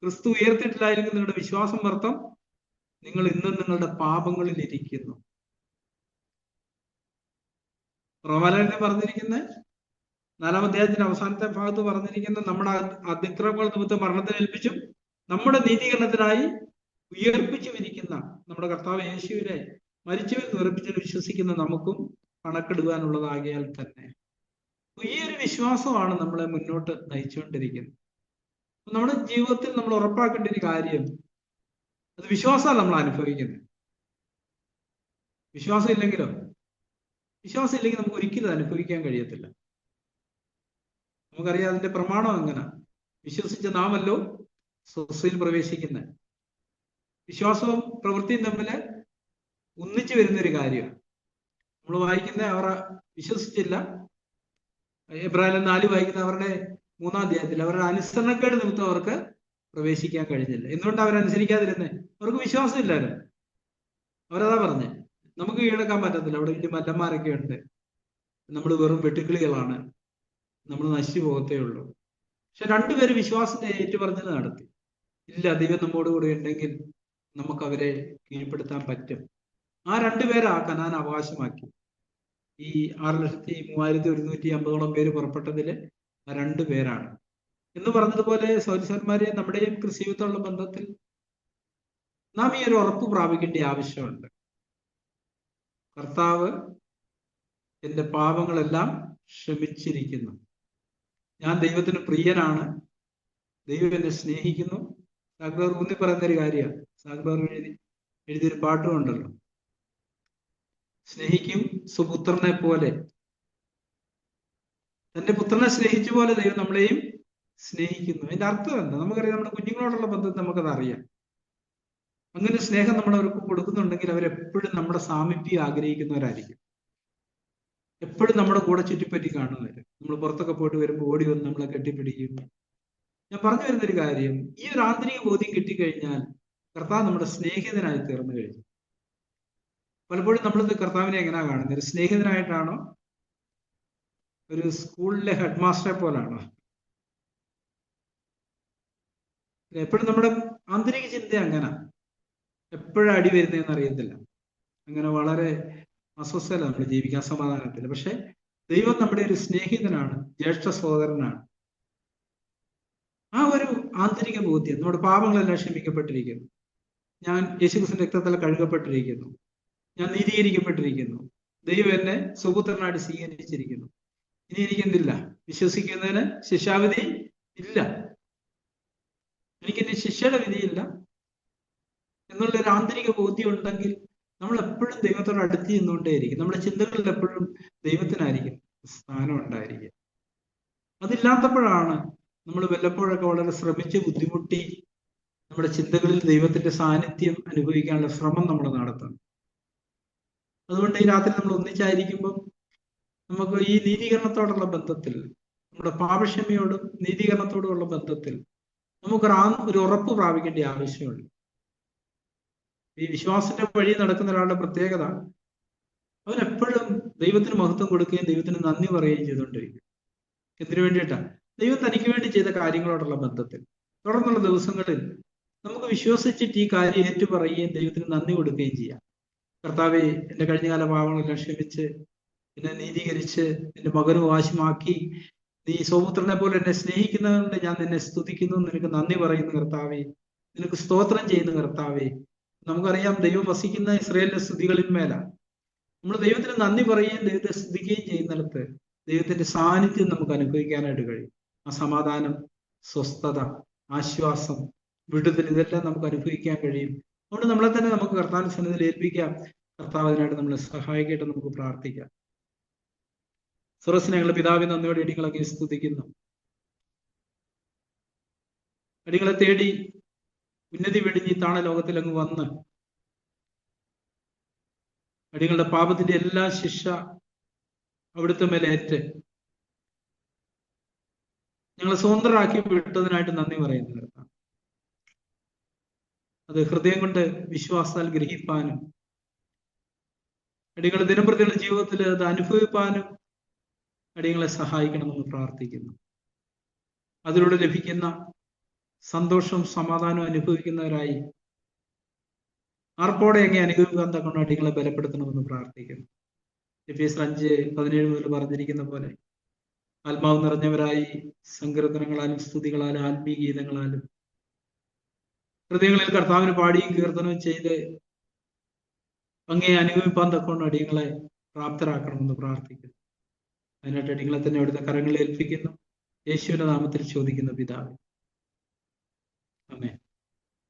ക്രിസ്തു ഉയർത്തിട്ടില്ലായെങ്കിൽ നിങ്ങളുടെ വിശ്വാസം വ്യർത്ഥം, നിങ്ങൾ ഇന്നും നിങ്ങളുടെ പാപങ്ങളിൽ ഇരിക്കുന്നു. റോമാലേഖനത്തിൽ പറഞ്ഞിരിക്കുന്ന 4-ാം അധ്യായത്തിന്റെ അവസാനത്തെ ഭാഗത്ത് പറഞ്ഞിരിക്കുന്ന നമ്മുടെ അതിക്രമങ്ങൾ നിമിത്തം മരണത്തിന് ഏൽപ്പിച്ചും നമ്മുടെ നീതീകരണത്തിനായി ഉയർപ്പിച്ചും ഇരിക്കുന്ന നമ്മുടെ കർത്താവ് യേശുവിനെ മരിച്ചവരിൽ ഉയർപ്പിച്ച് വിശ്വസിക്കുന്ന നമുക്കും കണക്കെടുവാനുള്ളതാകിയാൽ തന്നെ ഈ ഒരു വിശ്വാസമാണ് നമ്മളെ മുന്നോട്ട് നയിച്ചുകൊണ്ടിരിക്കുന്നത്. നമ്മുടെ ജീവിതത്തിൽ നമ്മൾ ഉറപ്പാക്കേണ്ട ഒരു കാര്യം, അത് വിശ്വാസമാണ് നമ്മൾ അനുഭവിക്കുന്നത്. വിശ്വാസം ഇല്ലെങ്കിലോ? വിശ്വാസം ഇല്ലെങ്കിൽ നമുക്ക് ഒരിക്കലും അനുഭവിക്കാൻ കഴിയത്തില്ല. നമുക്കറിയാം അതിന്റെ പ്രമാണം എങ്ങനെ. വിശ്വസിച്ച നാമല്ലോ സ്വസ്ഥയിൽ പ്രവേശിക്കുന്നത്. വിശ്വാസവും പ്രവൃത്തിയും തമ്മിൽ ഒന്നിച്ചു വരുന്നൊരു കാര്യമാണ്. നമ്മൾ വായിക്കുന്ന അവർ വിശ്വസിച്ചില്ല. എബ്രാഹിം 4 വായിക്കുന്ന അവരുടെ 3-ാം അധ്യായത്തിൽ അവരുടെ അനുസരണക്കേട് നിമിത്തം അവർക്ക് പ്രവേശിക്കാൻ കഴിഞ്ഞില്ല. എന്തുകൊണ്ട് അവരനുസരിക്കാതിരുന്നേ? അവർക്ക് വിശ്വാസം ഇല്ലായിരുന്നു. അവരതാ പറഞ്ഞേ, നമുക്ക് കീഴടക്കാൻ പറ്റത്തില്ല, അവിടെ വലിയ മല്ലന്മാരൊക്കെ ഉണ്ട്, നമ്മൾ വെറും വെട്ടുക്കിളികളാണ്, നമ്മൾ നശിച്ചു പോകത്തേ ഉള്ളൂ. പക്ഷെ രണ്ടുപേര് വിശ്വാസത്തെ ഏറ്റുപറഞ്ഞത് നടത്തി. ഇല്ല, ദൈവം നമ്മോട് കൂടെ ഉണ്ടെങ്കിൽ നമുക്ക് അവരെ കീഴ്പ്പെടുത്താൻ പറ്റും. ആ രണ്ടുപേരെ ആ കനാൻ അവകാശമാക്കി. ഈ 6,3150 പേര് പുറപ്പെട്ടതില് ആ 2 പേരാണ്. എന്ന് പറഞ്ഞതുപോലെ സൗരസന്മാരെ നമ്മുടെയും കൃഷിയുമായിട്ടുള്ള ബന്ധത്തിൽ നാം ഈ ഒരു ഉറപ്പ് പ്രാപിക്കേണ്ട ആവശ്യമുണ്ട്. കർത്താവ് എൻ്റെ പാപങ്ങളെല്ലാം ക്ഷമിച്ചിരിക്കുന്നു. ഞാൻ ദൈവത്തിന് പ്രിയനാണ്. ദൈവം എന്നെ സ്നേഹിക്കുന്നു. സാഗ്ബർ ഊന്നി പറയുന്നൊരു കാര്യമാണ്. സാഗ്ബർ എഴുതിയൊരു പാട്ടും ഉണ്ടല്ലോ, സ്നേഹിക്കും സുപുത്രനെ പോലെ. തന്റെ പുത്രനെ സ്നേഹിച്ച പോലെ ദൈവം നമ്മളെയും സ്നേഹിക്കുന്നു. അതിന്റെ അർത്ഥം എന്താ? നമുക്കറിയാം, നമ്മുടെ കുഞ്ഞുങ്ങളോടുള്ള ബന്ധത്തിൽ നമുക്കത് അറിയാം. അങ്ങനെ സ്നേഹം നമ്മൾ അവർക്ക് കൊടുക്കുന്നുണ്ടെങ്കിൽ അവരെപ്പോഴും നമ്മുടെ സാമീപ്യം ആഗ്രഹിക്കുന്നവരായിരിക്കും. എപ്പോഴും നമ്മുടെ കൂടെ ചുറ്റിപ്പറ്റി കാണുന്നവര്. നമ്മൾ പുറത്തൊക്കെ പോയിട്ട് വരുമ്പോൾ ഓടി വന്ന് നമ്മളെ കെട്ടിപ്പിടിക്കും. ഞാൻ പറഞ്ഞു വരുന്നൊരു കാര്യം, ഈ ഒരു ആന്തരിക ബോധ്യം കിട്ടിക്കഴിഞ്ഞാൽ കർത്താവ് നമ്മുടെ സ്നേഹിതനായി തീർന്നു കഴിഞ്ഞു. പലപ്പോഴും നമ്മളിത് കർത്താവിനെ എങ്ങനെയാ കാണുന്നത്? ഒരു സ്നേഹിതനായിട്ടാണോ? ഒരു സ്കൂളിലെ ഹെഡ് മാസ്റ്ററെ പോലാണോ? എപ്പോഴും നമ്മുടെ ആന്തരിക ചിന്ത അങ്ങനെ എപ്പോഴും അടി വരുന്നതെന്ന് അറിയത്തില്ല. അങ്ങനെ വളരെ അസ്വസ്ഥല നമ്മൾ ജീവിക്കാൻ, സമാധാനത്തില്ല. പക്ഷെ ദൈവം നമ്മുടെ ഒരു സ്നേഹിതനാണ്, ജ്യേഷ്ഠ സഹോദരനാണ്. ആ ഒരു ആന്തരിക ബോധ്യം, നമ്മുടെ പാപങ്ങളെല്ലാം ക്ഷമിക്കപ്പെട്ടിരിക്കുന്നു, ഞാൻ യേശുക്രിസ്തുവിന്റെ രക്തത്താൽ കഴുകപ്പെട്ടിരിക്കുന്നു, ഞാൻ നീതീകരിക്കപ്പെട്ടിരിക്കുന്നു, ദൈവം എന്നെ സുപുത്രനായിട്ട് സ്വീകരിച്ചിരിക്കുന്നു, ഇനി എനിക്കെന്തില്ല, വിശ്വസിക്കുന്നതിന് ശിക്ഷാവിധി ഇല്ല, എനിക്കെന്റെ ശിക്ഷയുടെ വിധിയില്ല എന്നുള്ളൊരു ആന്തരിക ബോധ്യം ഉണ്ടെങ്കിൽ നമ്മൾ എപ്പോഴും ദൈവത്തോട് അടുത്ത് ചെന്നുകൊണ്ടേയിരിക്കും. നമ്മുടെ ചിന്തകളിൽ എപ്പോഴും ദൈവത്തിനായിരിക്കും സ്ഥാനം ഉണ്ടായിരിക്കും. അതില്ലാത്തപ്പോഴാണ് നമ്മൾ വല്ലപ്പോഴൊക്കെ വളരെ ശ്രമിച്ച് ബുദ്ധിമുട്ടി നമ്മുടെ ചിന്തകളിൽ ദൈവത്തിന്റെ സാന്നിധ്യം അനുഭവിക്കാനുള്ള ശ്രമം നമ്മൾ നടത്തണം. അതുകൊണ്ട് ഈ രാത്രി നമ്മൾ ഒന്നിച്ചായിരിക്കുമ്പോൾ നമുക്ക് ഈ നീതീകരണത്തോടുള്ള ബന്ധത്തിൽ, നമ്മുടെ പാപക്ഷമയോടും നീതീകരണത്തോടുമുള്ള ബന്ധത്തിൽ നമുക്കൊരു ഉറപ്പ് പ്രാപിക്കേണ്ട ആവശ്യമുണ്ട്. ഈ വിശ്വാസത്തിന്റെ വഴി നടക്കുന്ന ഒരാളുടെ പ്രത്യേകത, അവനെപ്പോഴും ദൈവത്തിന് മഹത്വം കൊടുക്കുകയും ദൈവത്തിന് നന്ദി പറയുകയും ചെയ്തുകൊണ്ടിരിക്കും. എന്തിനു വേണ്ടിയിട്ടാണ്? ദൈവം തനിക്ക് വേണ്ടി ചെയ്ത കാര്യങ്ങളോടുള്ള ബന്ധത്തിൽ. തുടർന്നുള്ള ദിവസങ്ങളിൽ നമുക്ക് വിശ്വസിച്ചിട്ട് ഈ കാര്യം ഏറ്റുപറയുകയും ദൈവത്തിന് നന്ദി കൊടുക്കുകയും ചെയ്യാം. കർത്താവെ, എന്റെ കഴിഞ്ഞകാല പാപങ്ങളെല്ലാം ക്ഷമിച്ച് എന്നെ നീതീകരിച്ച് എന്റെ മകനുവാശമാക്കി നീ സൗപുത്രനെ പോലെ എന്നെ സ്നേഹിക്കുന്നതുകൊണ്ട് ഞാൻ നിന്നെ സ്തുതിക്കുന്നു, നിനക്ക് നന്ദി പറയുന്നു കർത്താവെ, നിനക്ക് സ്തോത്രം ചെയ്യുന്നു കർത്താവെ. നമുക്കറിയാം, ദൈവം വസിക്കുന്ന ഇസ്രായേലിന്റെ സ്തുതികളിന്മേലാണ്. നമ്മൾ ദൈവത്തിന് നന്ദി പറയുകയും ദൈവത്തെ സ്തുതിക്കുകയും ചെയ്യുന്നിടത്ത് ദൈവത്തിന്റെ സാന്നിധ്യം നമുക്ക് അനുഭവിക്കാനായിട്ട് കഴിയും. ആ സമാധാനം, സ്വസ്ഥത, ആശ്വാസം, വിടുതൽ ഇതെല്ലാം നമുക്ക് അനുഭവിക്കാൻ കഴിയും. അതുകൊണ്ട് നമ്മളെ തന്നെ നമുക്ക് കർത്താവിന്റെ സന്നിധിയിൽ ഏൽപ്പിക്കാം. കർത്താവ് അതിനായിട്ട് നമ്മളെ സഹായിക്കട്ടെ. നമുക്ക് പ്രാർത്ഥിക്കാം. സ്വർഗ്ഗസ്ഥനായ ഞങ്ങളുടെ പിതാവേ, നന്ദിയോടെ അടികളൊക്കെ സ്തുതിക്കുന്നു. അടികളെ തേടി ഉന്നതി വെടിഞ്ഞ് ഈ താണ ലോകത്തിൽ അങ്ങ് വന്ന് അടികളുടെ പാപത്തിന്റെ എല്ലാ ശിക്ഷ അവിടുത്തെ മേലേറ്റ് ഞങ്ങളെ സ്വതന്ത്രരാക്കി വിട്ടതിനായിട്ട് നന്ദി പറയുന്നു കർത്താവ്. അത് ഹൃദയം കൊണ്ട് വിശ്വാസത്താൽ ഗ്രഹിപ്പാനും അടികളുടെ ദിനംപ്രതിയുള്ള ജീവിതത്തിൽ അത് അനുഭവിപ്പാനും അടികളെ സഹായിക്കണമെന്ന് പ്രാർത്ഥിക്കുന്നു. അതിലൂടെ ലഭിക്കുന്ന സന്തോഷവും സമാധാനവും അനുഭവിക്കുന്നവരായി ആർപ്പോടെ എങ്ങനെ അനുഭവിക്കാൻ തക്കൊണ്ട് അടികളെ ബലപ്പെടുത്തണമെന്ന് പ്രാർത്ഥിക്കുന്നു. എഫേസ്യർ 5:17 മുതൽ പറഞ്ഞിരിക്കുന്ന പോലെ ആത്മാവ് നിറഞ്ഞവരായി സങ്കീർത്തനങ്ങളാലും സ്തുതികളാലും ആത്മീയ ഗീതങ്ങളാലും ഹൃദയങ്ങളിൽ കർത്താവിന് പാടിയും കീർത്തനവും ചെയ്ത് അങ്ങേ അനുഭവിപ്പാൻ തക്കൊണ്ട് അടികളെ പ്രാപ്തരാക്കണമെന്ന് പ്രാർത്ഥിക്കുന്നു. അതിനായിട്ട് അടികളെ തന്നെ അവിടുത്തെ കരങ്ങളിൽ ഏൽപ്പിക്കുന്നു. യേശുവിന്റെ നാമത്തിൽ ചോദിക്കുന്ന പിതാവേ, ആമേൻ.